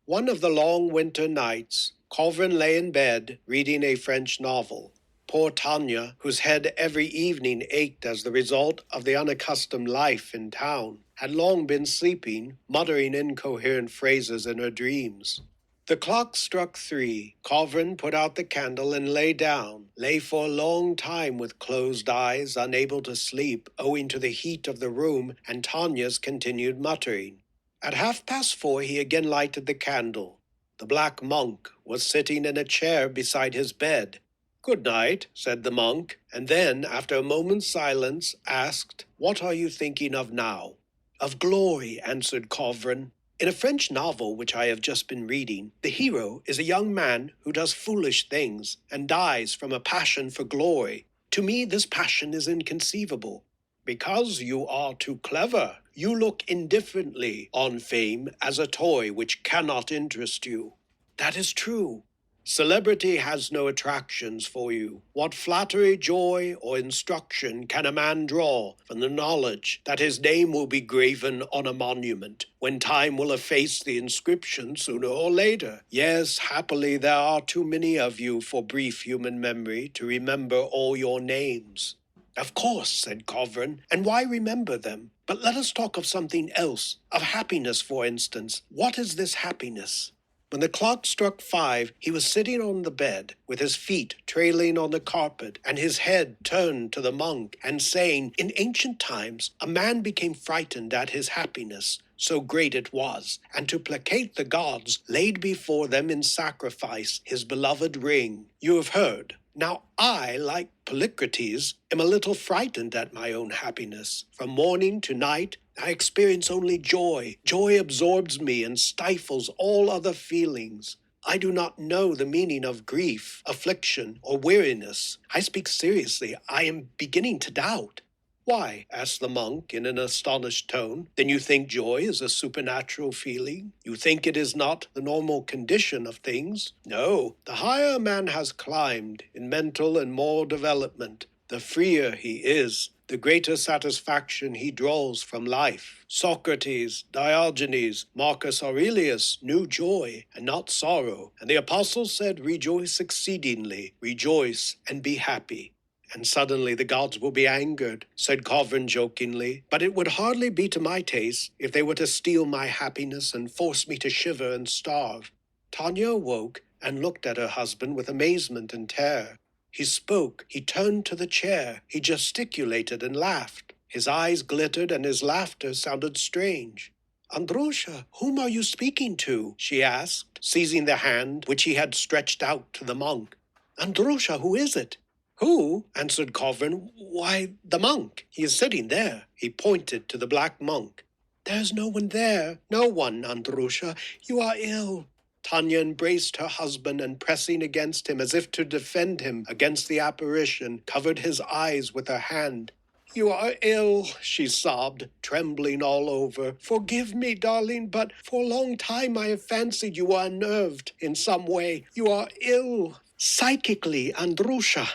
One of the long winter nights, Kovrin lay in bed reading a French novel. Poor Tanya, whose head every evening ached as the result of the unaccustomed life in town, had long been sleeping, muttering incoherent phrases in her dreams. The clock struck 3. Kovrin put out the candle and lay down. lay for a long time with closed eyes, unable to sleep owing to the heat of the room and Tanya's continued muttering. At 4:30 he again lighted the candle. The black monk was sitting in a chair beside his bed. "Good night," said the monk, and then, after a moment's silence, asked, "What are you thinking of now?" "Of glory," answered Kovrin. "In a French novel which I have just been reading, the hero is a young man who does foolish things and dies from a passion for glory. To me, this passion is inconceivable. Because you are too clever, you look indifferently on fame as a toy which cannot interest you." "That is true." "Celebrity has no attractions for you. What flattery, joy, or instruction can a man draw from the knowledge that his name will be graven on a monument, when time will efface the inscription sooner or later? Yes, happily there are too many of you for brief human memory to remember all your names." "Of course," said Kovrin, "and why remember them? But let us talk of something else, of happiness, for instance. What is this happiness?" When the clock struck 5, he was sitting on the bed, with his feet trailing on the carpet, and his head turned to the monk, and saying, "In ancient times, a man became frightened at his happiness, so great it was, and to placate the gods, laid before them in sacrifice his beloved ring. You have heard. Now I, like Polycrates, am a little frightened at my own happiness. From morning to night, I experience only joy. Joy absorbs me and stifles all other feelings. I do not know the meaning of grief, affliction, or weariness. I speak seriously. I am beginning to doubt." "Why?" asked the monk in an astonished tone. "Then you think joy is a supernatural feeling? You think it is not the normal condition of things? No, the higher a man has climbed in mental and moral development, the freer he is, the greater satisfaction he draws from life. Socrates, Diogenes, Marcus Aurelius knew joy and not sorrow, and the apostles said, 'Rejoice exceedingly, rejoice and be happy.'" "And suddenly the gods will be angered," said Kovrin jokingly. "But it would hardly be to my taste if they were to steal my happiness and force me to shiver and starve." Tanya awoke and looked at her husband with amazement and terror. He spoke, he turned to the chair, he gesticulated and laughed. His eyes glittered and his laughter sounded strange. "Andrusha, whom are you speaking to?" she asked, seizing the hand which he had stretched out to the monk. "Andrusha, who is it?" "Who?" answered Kovrin. "Why, the monk. He is sitting there." He pointed to the black monk. "There is no one there. No one, Andrusha. You are ill." Tanya embraced her husband and, pressing against him as if to defend him against the apparition, covered his eyes with her hand. "You are ill," she sobbed, trembling all over. "Forgive me, darling, but for a long time I have fancied you were unnerved in some way. You are ill. Psychically, Andrusha."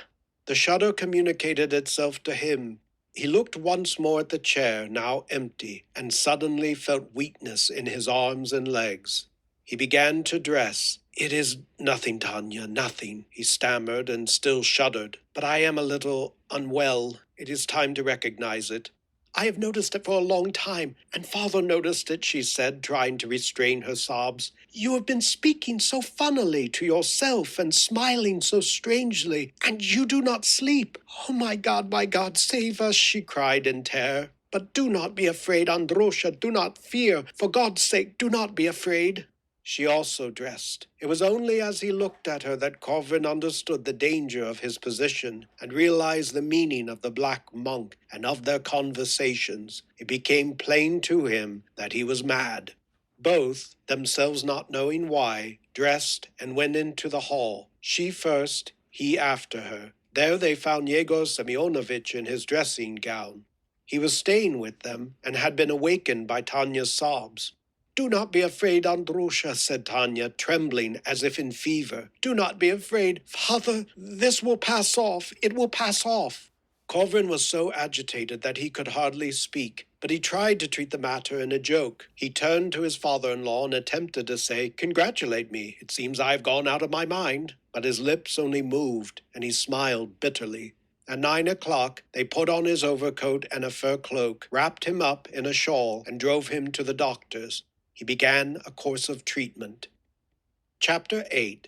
The shudder communicated itself to him. He looked once more at the chair, now empty, and suddenly felt weakness in his arms and legs. He began to dress. "It is nothing, Tanya, nothing," he stammered and still shuddered. "But I am a little unwell. It is time to recognize it." "I have noticed it for a long time, and Father noticed it," she said, trying to restrain her sobs. "You have been speaking so funnily to yourself and smiling so strangely, and you do not sleep. Oh, my God, save us," she cried in terror. "But do not be afraid, Andrusha, do not fear. For God's sake, do not be afraid." She also dressed. It was only as he looked at her that Kovrin understood the danger of his position and realized the meaning of the black monk and of their conversations. It became plain to him that he was mad. Both, themselves not knowing why, dressed and went into the hall. She first, he after her. There they found Yegor Semyonovitch in his dressing gown. He was staying with them and had been awakened by Tanya's sobs. "Do not be afraid, Andrusha," said Tanya, trembling as if in fever. "Do not be afraid. Father, this will pass off. It will pass off." Kovrin was so agitated that he could hardly speak, but he tried to treat the matter in a joke. He turned to his father-in-law and attempted to say, "Congratulate me. It seems I have gone out of my mind." But his lips only moved, and he smiled bitterly. At 9 o'clock, they put on his overcoat and a fur cloak, wrapped him up in a shawl, and drove him to the doctor's. He began a course of treatment. Chapter 8.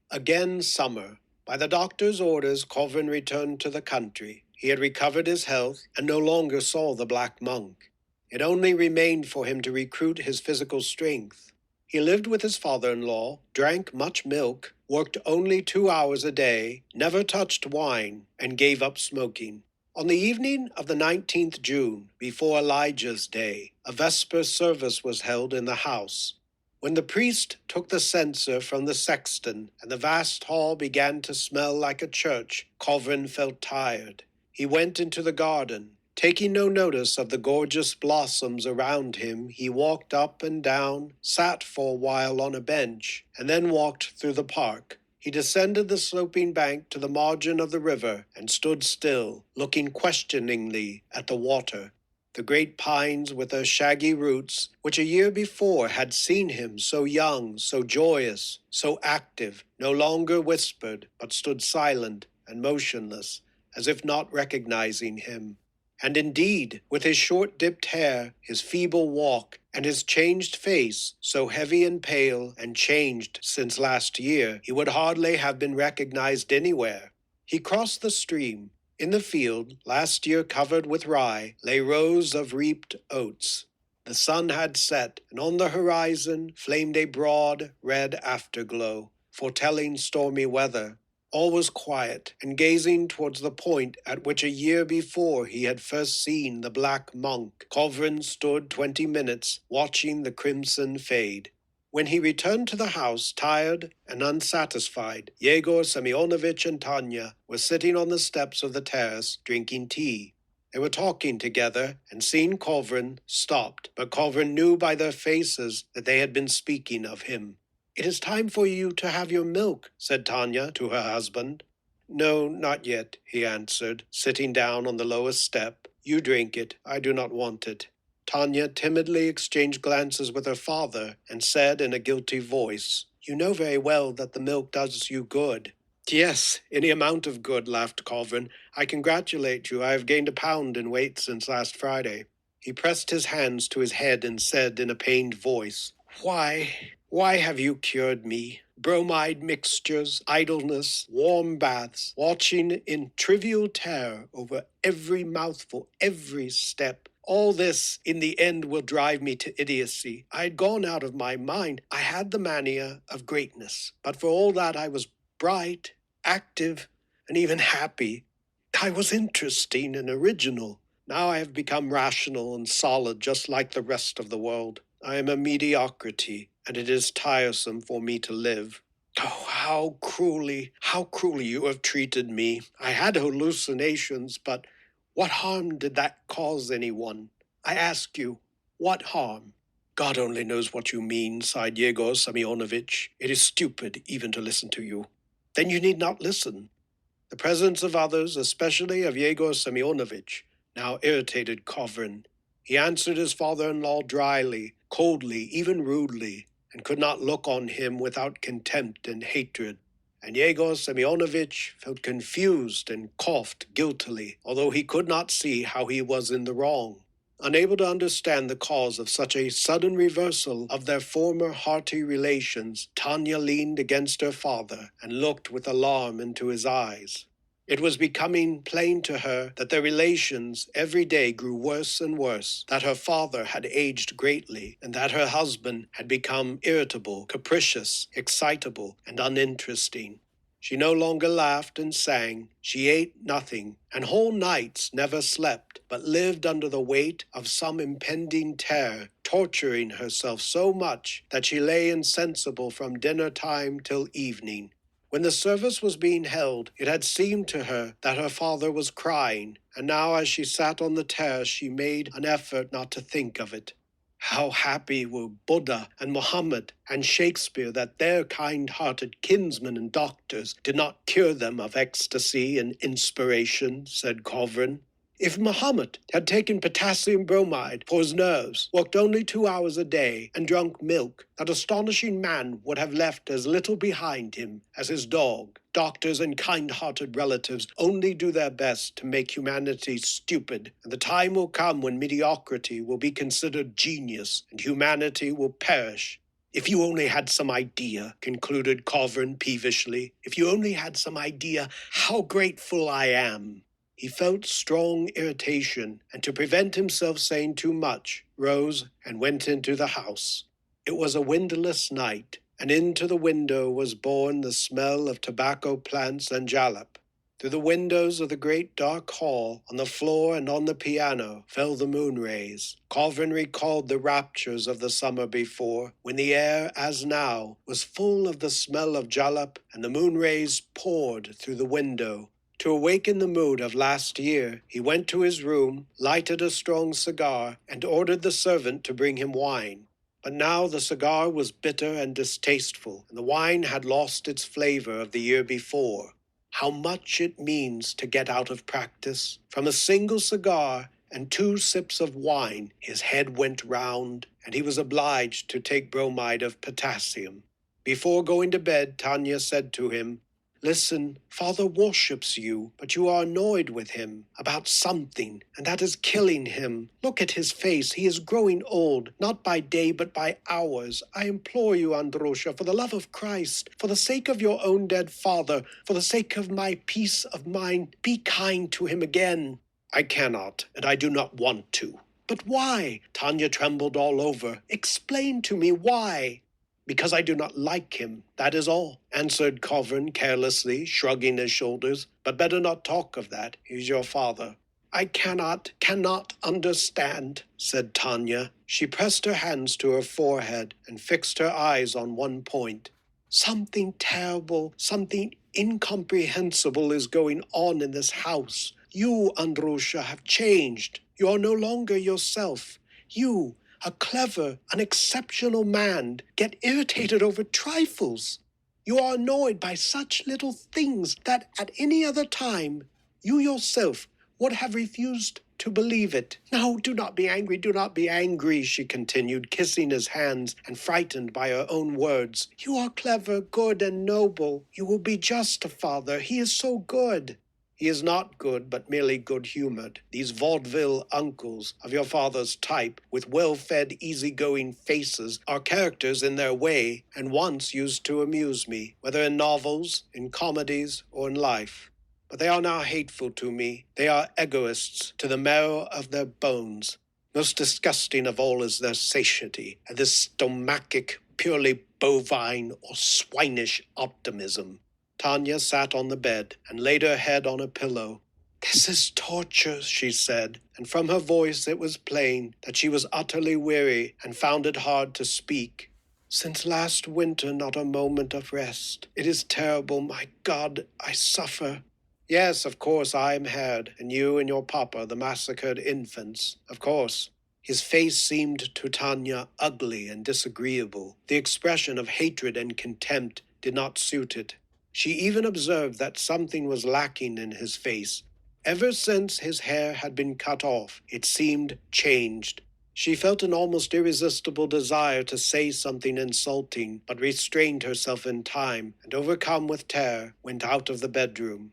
Again Summer, By the doctor's orders, Kovrin returned to the country. He had recovered his health and no longer saw the black monk. It only remained for him to recruit his physical strength. He lived with his father-in-law, drank much milk, worked only 2 hours a day, never touched wine, and gave up smoking. On the evening of the 19th June, before Elijah's Day, a Vesper service was held in the house. When the priest took the censer from the sexton and the vast hall began to smell like a church, Kovrin felt tired. He went into the garden. Taking no notice of the gorgeous blossoms around him, he walked up and down, sat for a while on a bench, and then walked through the park. He descended the sloping bank to the margin of the river and stood still, looking questioningly at the water. The great pines with their shaggy roots, which a year before had seen him so young, so joyous, so active, no longer whispered, but stood silent and motionless, as if not recognizing him. And indeed, with his short dipped hair, his feeble walk, and his changed face, so heavy and pale and changed since last year, he would hardly have been recognized anywhere. He crossed the stream. In the field, last year covered with rye, lay rows of reaped oats. The sun had set, and on the horizon flamed a broad, red afterglow, foretelling stormy weather. All was quiet, and gazing towards the point at which a year before he had first seen the black monk, Kovrin stood 20 minutes, watching the crimson fade. When he returned to the house, tired and unsatisfied, Yegor Semyonovitch and Tanya were sitting on the steps of the terrace, drinking tea. They were talking together, and seeing Kovrin, stopped, but Kovrin knew by their faces that they had been speaking of him. "It is time for you to have your milk," said Tanya to her husband. "No, not yet," he answered, sitting down on the lowest step. "You drink it. I do not want it." Tanya timidly exchanged glances with her father and said in a guilty voice, "You know very well that the milk does you good." "Yes, any amount of good," laughed Kovrin. "I congratulate you. I have gained a pound in weight since last Friday." He pressed his hands to his head and said in a pained voice, Why have you cured me? Bromide mixtures, idleness, warm baths, watching in trivial terror over every mouthful, every step. All this, in the end, will drive me to idiocy. I had gone out of my mind. I had the mania of greatness. But for all that, I was bright, active, and even happy. I was interesting and original. Now I have become rational and solid, just like the rest of the world. I am a mediocrity, and it is tiresome for me to live. Oh, how cruelly you have treated me. I had hallucinations, but what harm did that cause anyone? I ask you, what harm? God only knows what you mean, sighed Yegor Semyonovitch. It is stupid even to listen to you. Then you need not listen. The presence of others, especially of Yegor Semyonovitch, now irritated Kovrin. He answered his father-in-law dryly, coldly, even rudely, and could not look on him without contempt and hatred. And Yegor Semyonovitch felt confused and coughed guiltily, although he could not see how he was in the wrong. Unable to understand the cause of such a sudden reversal of their former hearty relations, Tanya leaned against her father and looked with alarm into his eyes. It was becoming plain to her that their relations every day grew worse and worse, that her father had aged greatly, and that her husband had become irritable, capricious, excitable, and uninteresting. She no longer laughed and sang. She ate nothing, and whole nights never slept, but lived under the weight of some impending terror, torturing herself so much that she lay insensible from dinner time till evening. When the service was being held, it had seemed to her that her father was crying, and now as she sat on the terrace she made an effort not to think of it. How happy were Buddha and Mohammed and Shakespeare that their kind-hearted kinsmen and doctors did not cure them of ecstasy and inspiration, said Kovrin. If Mohammed had taken potassium bromide for his nerves, worked only 2 hours a day, and drunk milk, that astonishing man would have left as little behind him as his dog. Doctors and kind-hearted relatives only do their best to make humanity stupid, and the time will come when mediocrity will be considered genius, and humanity will perish. If you only had some idea, concluded Kovrin peevishly, if you only had some idea how grateful I am. He felt strong irritation, and to prevent himself saying too much, rose and went into the house. It was a windless night, and into the window was borne the smell of tobacco plants and jalap. Through the windows of the great dark hall, on the floor and on the piano, fell the moon rays. Kovrin recalled the raptures of the summer before, when the air, as now, was full of the smell of jalap, and the moon rays poured through the window. To awaken the mood of last year, he went to his room, lighted a strong cigar, and ordered the servant to bring him wine. But now the cigar was bitter and distasteful, and the wine had lost its flavor of the year before. How much it means to get out of practice. From a single cigar and 2 sips of wine, his head went round, and he was obliged to take bromide of potassium. Before going to bed, Tanya said to him, "Listen, Father worships you, but you are annoyed with him about something, and that is killing him. Look at his face. He is growing old, not by day but by hours. I implore you, Androsha, for the love of Christ, for the sake of your own dead father, for the sake of my peace of mind, be kind to him again." "I cannot, and I do not want to." "But why?" Tanya trembled all over. "Explain to me why." "Because I do not like him, that is all," answered Kovrin carelessly, shrugging his shoulders. "But better not talk of that. He's your father." "I cannot understand," said Tanya. She pressed her hands to her forehead and fixed her eyes on one point. "Something terrible, something incomprehensible is going on in this house. You, Androsha, have changed. You are no longer yourself. You, a clever, an exceptional man, get irritated over trifles. You are annoyed by such little things that at any other time you yourself would have refused to believe it. Now, do not be angry, she continued, kissing his hands and frightened by her own words. You are clever, good, and noble. You will be just to father. He is so good. He is not good, but merely good-humored. These vaudeville uncles of your father's type, with well-fed, easy-going faces, are characters in their way, and once used to amuse me, whether in novels, in comedies, or in life. But they are now hateful to me. They are egoists to the marrow of their bones. Most disgusting of all is their satiety, and this stomachic, purely bovine or swinish optimism. Tanya sat on the bed and laid her head on a pillow. "This is torture," she said, and from her voice it was plain that she was utterly weary and found it hard to speak. "Since last winter, not a moment of rest. It is terrible, my God, I suffer." "Yes, of course, I am Herd, and you and your papa, the massacred infants, of course." His face seemed to Tanya ugly and disagreeable. The expression of hatred and contempt did not suit it. She even observed that something was lacking in his face. Ever since his hair had been cut off, it seemed changed. She felt an almost irresistible desire to say something insulting, but restrained herself in time, and overcome with terror, went out of the bedroom.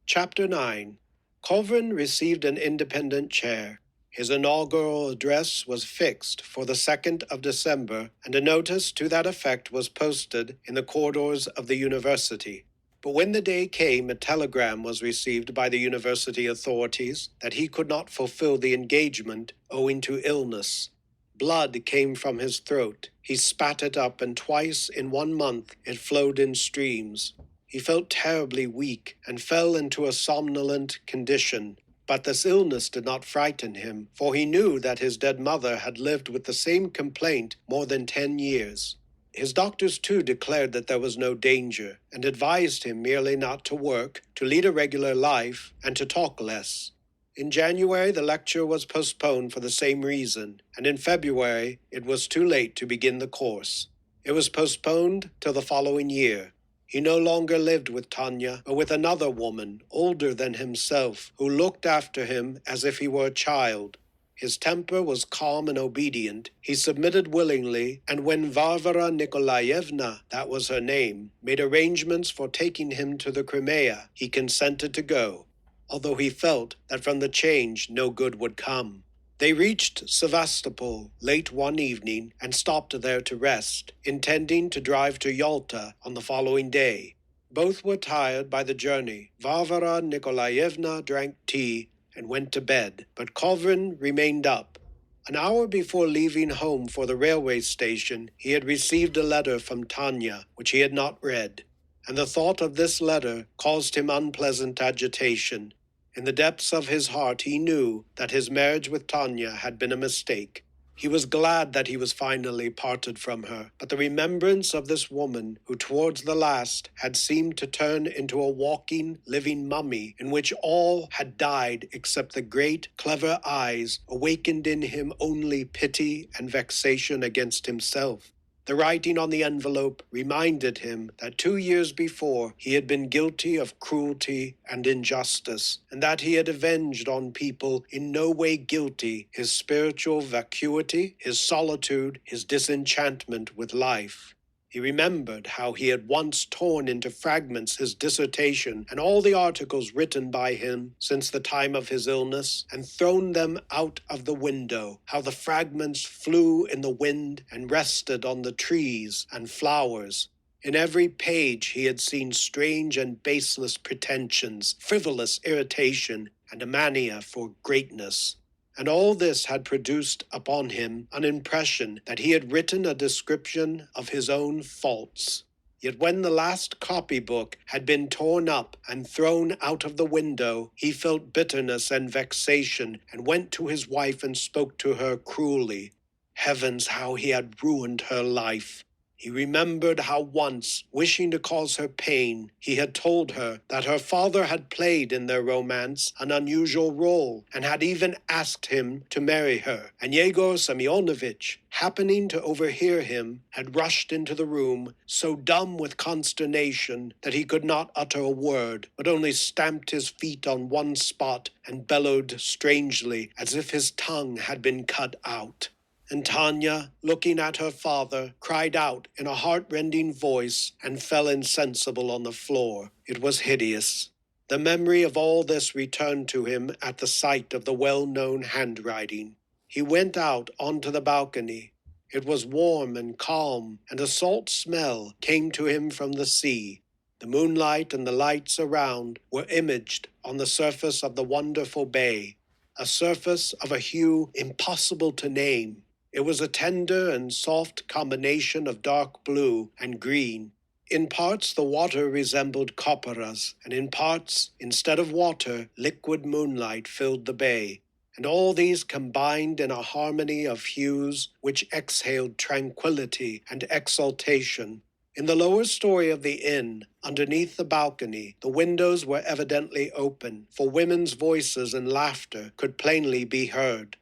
Chapter 9. Kovrin received an independent chair. His inaugural address was fixed for the 2nd of December, and a notice to that effect was posted in the corridors of the university. But when the day came, a telegram was received by the university authorities that he could not fulfill the engagement owing to illness. Blood came from his throat. He spat it up, and twice in 1 month it flowed in streams. He felt terribly weak and fell into a somnolent condition. But this illness did not frighten him, for he knew that his dead mother had lived with the same complaint more than 10 years. His doctors, too, declared that there was no danger, and advised him merely not to work, to lead a regular life, and to talk less. In January, the lecture was postponed for the same reason, and in February, it was too late to begin the course. It was postponed till the following year. He no longer lived with Tanya, but with another woman, older than himself, who looked after him as if he were a child. His temper was calm and obedient. He submitted willingly, and when Varvara Nikolaevna, that was her name, made arrangements for taking him to the Crimea, he consented to go, although he felt that from the change no good would come. They reached Sevastopol late one evening and stopped there to rest, intending to drive to Yalta on the following day. Both were tired by the journey. Varvara Nikolaevna drank tea and went to bed, but Kovrin remained up. An hour before leaving home for the railway station, he had received a letter from Tanya, which he had not read, and the thought of this letter caused him unpleasant agitation. In the depths of his heart he knew that his marriage with Tanya had been a mistake. He was glad that he was finally parted from her, but the remembrance of this woman, who towards the last had seemed to turn into a walking, living mummy in which all had died except the great, clever eyes, awakened in him only pity and vexation against himself. The writing on the envelope reminded him that 2 years before he had been guilty of cruelty and injustice, and that he had avenged on people in no way guilty his spiritual vacuity, his solitude, his disenchantment with life. He remembered how he had once torn into fragments his dissertation and all the articles written by him since the time of his illness, and thrown them out of the window, how the fragments flew in the wind and rested on the trees and flowers. In every page he had seen strange and baseless pretensions, frivolous irritation, and a mania for greatness. And all this had produced upon him an impression that he had written a description of his own faults. Yet when the last copybook had been torn up and thrown out of the window, he felt bitterness and vexation, and went to his wife and spoke to her cruelly. Heavens, how he had ruined her life! He remembered how once, wishing to cause her pain, he had told her that her father had played in their romance an unusual role, and had even asked him to marry her, and Yegor Semyonovitch, happening to overhear him, had rushed into the room, so dumb with consternation that he could not utter a word, but only stamped his feet on one spot and bellowed strangely, as if his tongue had been cut out. And Tanya, looking at her father, cried out in a heart-rending voice and fell insensible on the floor. It was hideous. The memory of all this returned to him at the sight of the well-known handwriting. He went out onto the balcony. It was warm and calm, and a salt smell came to him from the sea. The moonlight and the lights around were imaged on the surface of the wonderful bay, a surface of a hue impossible to name. It was a tender and soft combination of dark blue and green. In parts the water resembled copperas, and in parts, instead of water, liquid moonlight filled the bay, and all these combined in a harmony of hues which exhaled tranquility and exaltation. In the lower story of the inn, underneath the balcony, the windows were evidently open, for women's voices and laughter could plainly be heard.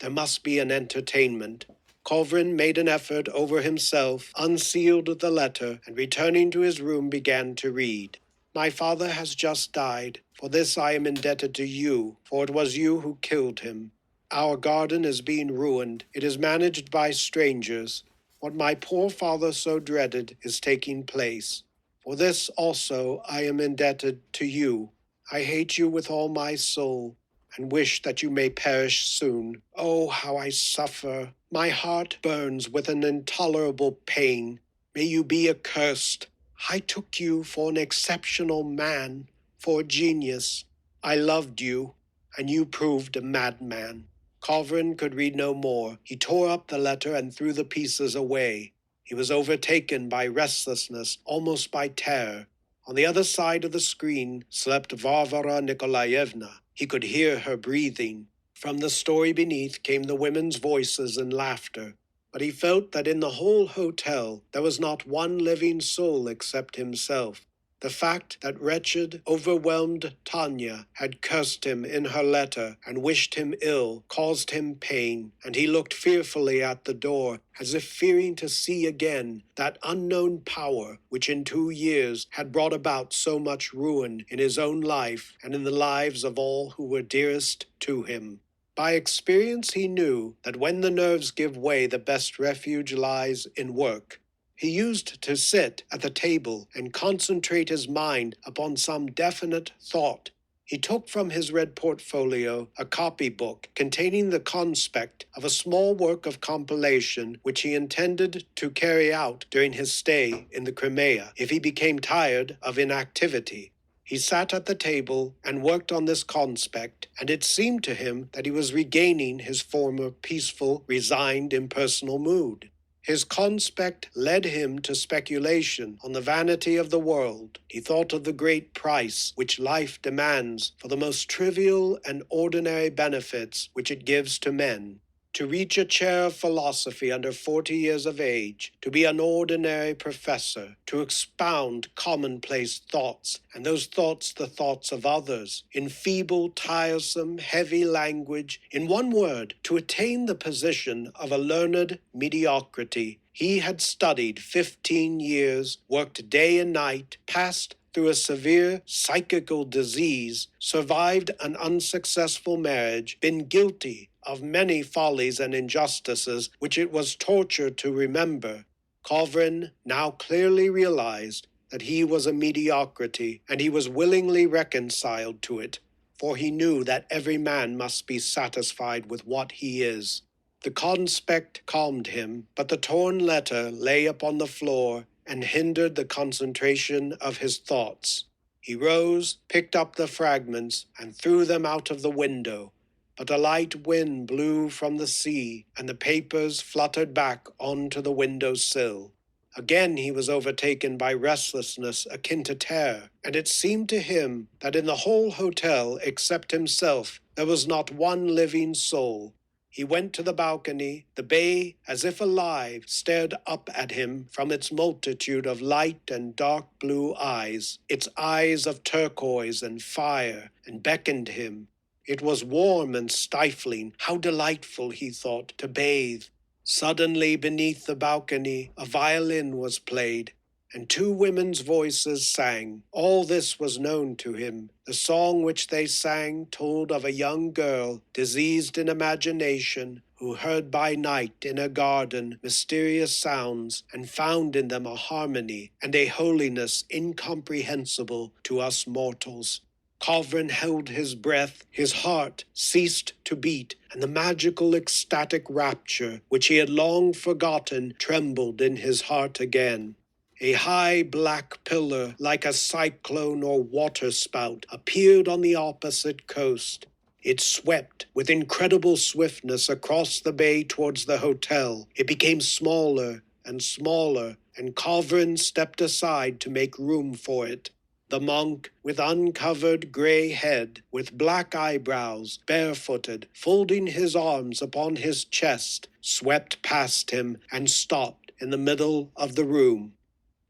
There must be an entertainment. Kovrin made an effort over himself, unsealed the letter, and returning to his room began to read. My father has just died. For this I am indebted to you, for it was you who killed him. Our garden is being ruined. It is managed by strangers. What my poor father so dreaded is taking place. For this also I am indebted to you. I hate you with all my soul, and wish that you may perish soon. Oh, how I suffer! My heart burns with an intolerable pain. May you be accursed. I took you for an exceptional man, for a genius. I loved you, and you proved a madman. Kovrin could read no more. He tore up the letter and threw the pieces away. He was overtaken by restlessness, almost by terror. On the other side of the screen slept Varvara Nikolaevna. He could hear her breathing. From the story beneath came the women's voices and laughter. But he felt that in the whole hotel there was not one living soul except himself. The fact that wretched, overwhelmed Tanya had cursed him in her letter and wished him ill caused him pain, and he looked fearfully at the door, as if fearing to see again that unknown power which in 2 years had brought about so much ruin in his own life and in the lives of all who were dearest to him. By experience he knew that when the nerves give way, the best refuge lies in work. He used to sit at the table and concentrate his mind upon some definite thought. He took from his red portfolio a copybook containing the conspect of a small work of compilation which he intended to carry out during his stay in the Crimea if he became tired of inactivity. He sat at the table and worked on this conspect, and it seemed to him that he was regaining his former peaceful, resigned, impersonal mood. His conspect led him to speculation on the vanity of the world. He thought of the great price which life demands for the most trivial and ordinary benefits which it gives to men. To reach a chair of philosophy under 40 years of age, to be an ordinary professor, to expound commonplace thoughts, and those thoughts the thoughts of others, in feeble, tiresome, heavy language, in one word, to attain the position of a learned mediocrity. He had studied 15 years, worked day and night, passed through a severe psychical disease, survived an unsuccessful marriage, been guilty of many follies and injustices which it was torture to remember. Kovrin now clearly realized that he was a mediocrity, and he was willingly reconciled to it, for he knew that every man must be satisfied with what he is. The conspect calmed him, but the torn letter lay upon the floor and hindered the concentration of his thoughts. He rose, picked up the fragments, and threw them out of the window. But a light wind blew from the sea, and the papers fluttered back onto the window sill. Again he was overtaken by restlessness akin to terror, and it seemed to him that in the whole hotel, except himself, there was not one living soul. He went to the balcony. The bay, as if alive, stared up at him from its multitude of light and dark blue eyes, its eyes of turquoise and fire, and beckoned him. It was warm and stifling. How delightful, he thought, to bathe. Suddenly, beneath the balcony, a violin was played, and two women's voices sang. All this was known to him. The song which they sang told of a young girl, diseased in imagination, who heard by night in a garden mysterious sounds, and found in them a harmony and a holiness incomprehensible to us mortals. Kovrin held his breath, his heart ceased to beat, and the magical ecstatic rapture, which he had long forgotten, trembled in his heart again. A high black pillar, like a cyclone or waterspout, appeared on the opposite coast. It swept with incredible swiftness across the bay towards the hotel. It became smaller and smaller, and Kovrin stepped aside to make room for it. The monk, with uncovered gray head, with black eyebrows, barefooted, folding his arms upon his chest, swept past him and stopped in the middle of the room.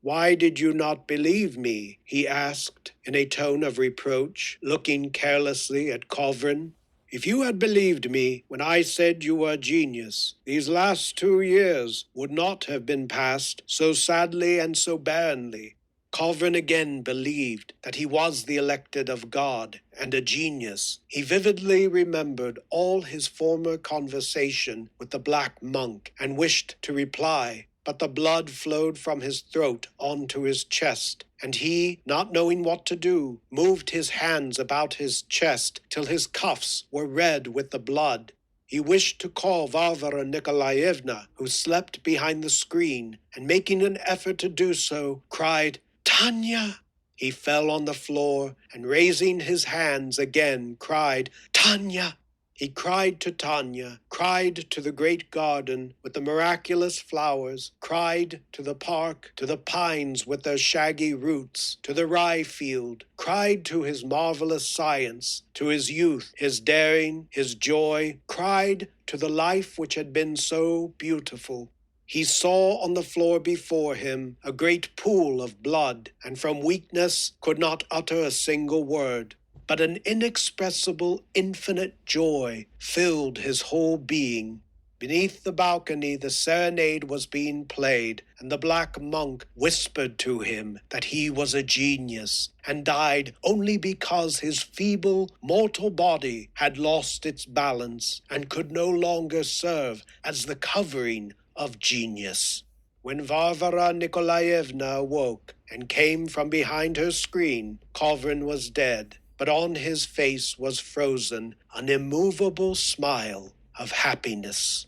"Why did you not believe me?" he asked, in a tone of reproach, looking carelessly at Kovrin. "If you had believed me when I said you were a genius, these last 2 years would not have been passed so sadly and so barrenly." Kovrin again believed that he was the elected of God and a genius. He vividly remembered all his former conversation with the black monk and wished to reply, but the blood flowed from his throat onto his chest, and he, not knowing what to do, moved his hands about his chest till his cuffs were red with the blood. He wished to call Varvara Nikolaevna, who slept behind the screen, and making an effort to do so, cried, "Tanya!" He fell on the floor, and raising his hands again, cried, "Tanya!" He cried to Tanya, cried to the great garden with the miraculous flowers, cried to the park, to the pines with their shaggy roots, to the rye field, cried to his marvelous science, to his youth, his daring, his joy, cried to the life which had been so beautiful. He saw on the floor before him a great pool of blood, and from weakness could not utter a single word. But an inexpressible, infinite joy filled his whole being. Beneath the balcony the serenade was being played, and the black monk whispered to him that he was a genius, and died only because his feeble, mortal body had lost its balance, and could no longer serve as the covering of genius. When Varvara Nikolaevna awoke and came from behind her screen, Kovrin was dead. But but on his face was frozen an immovable smile of happiness.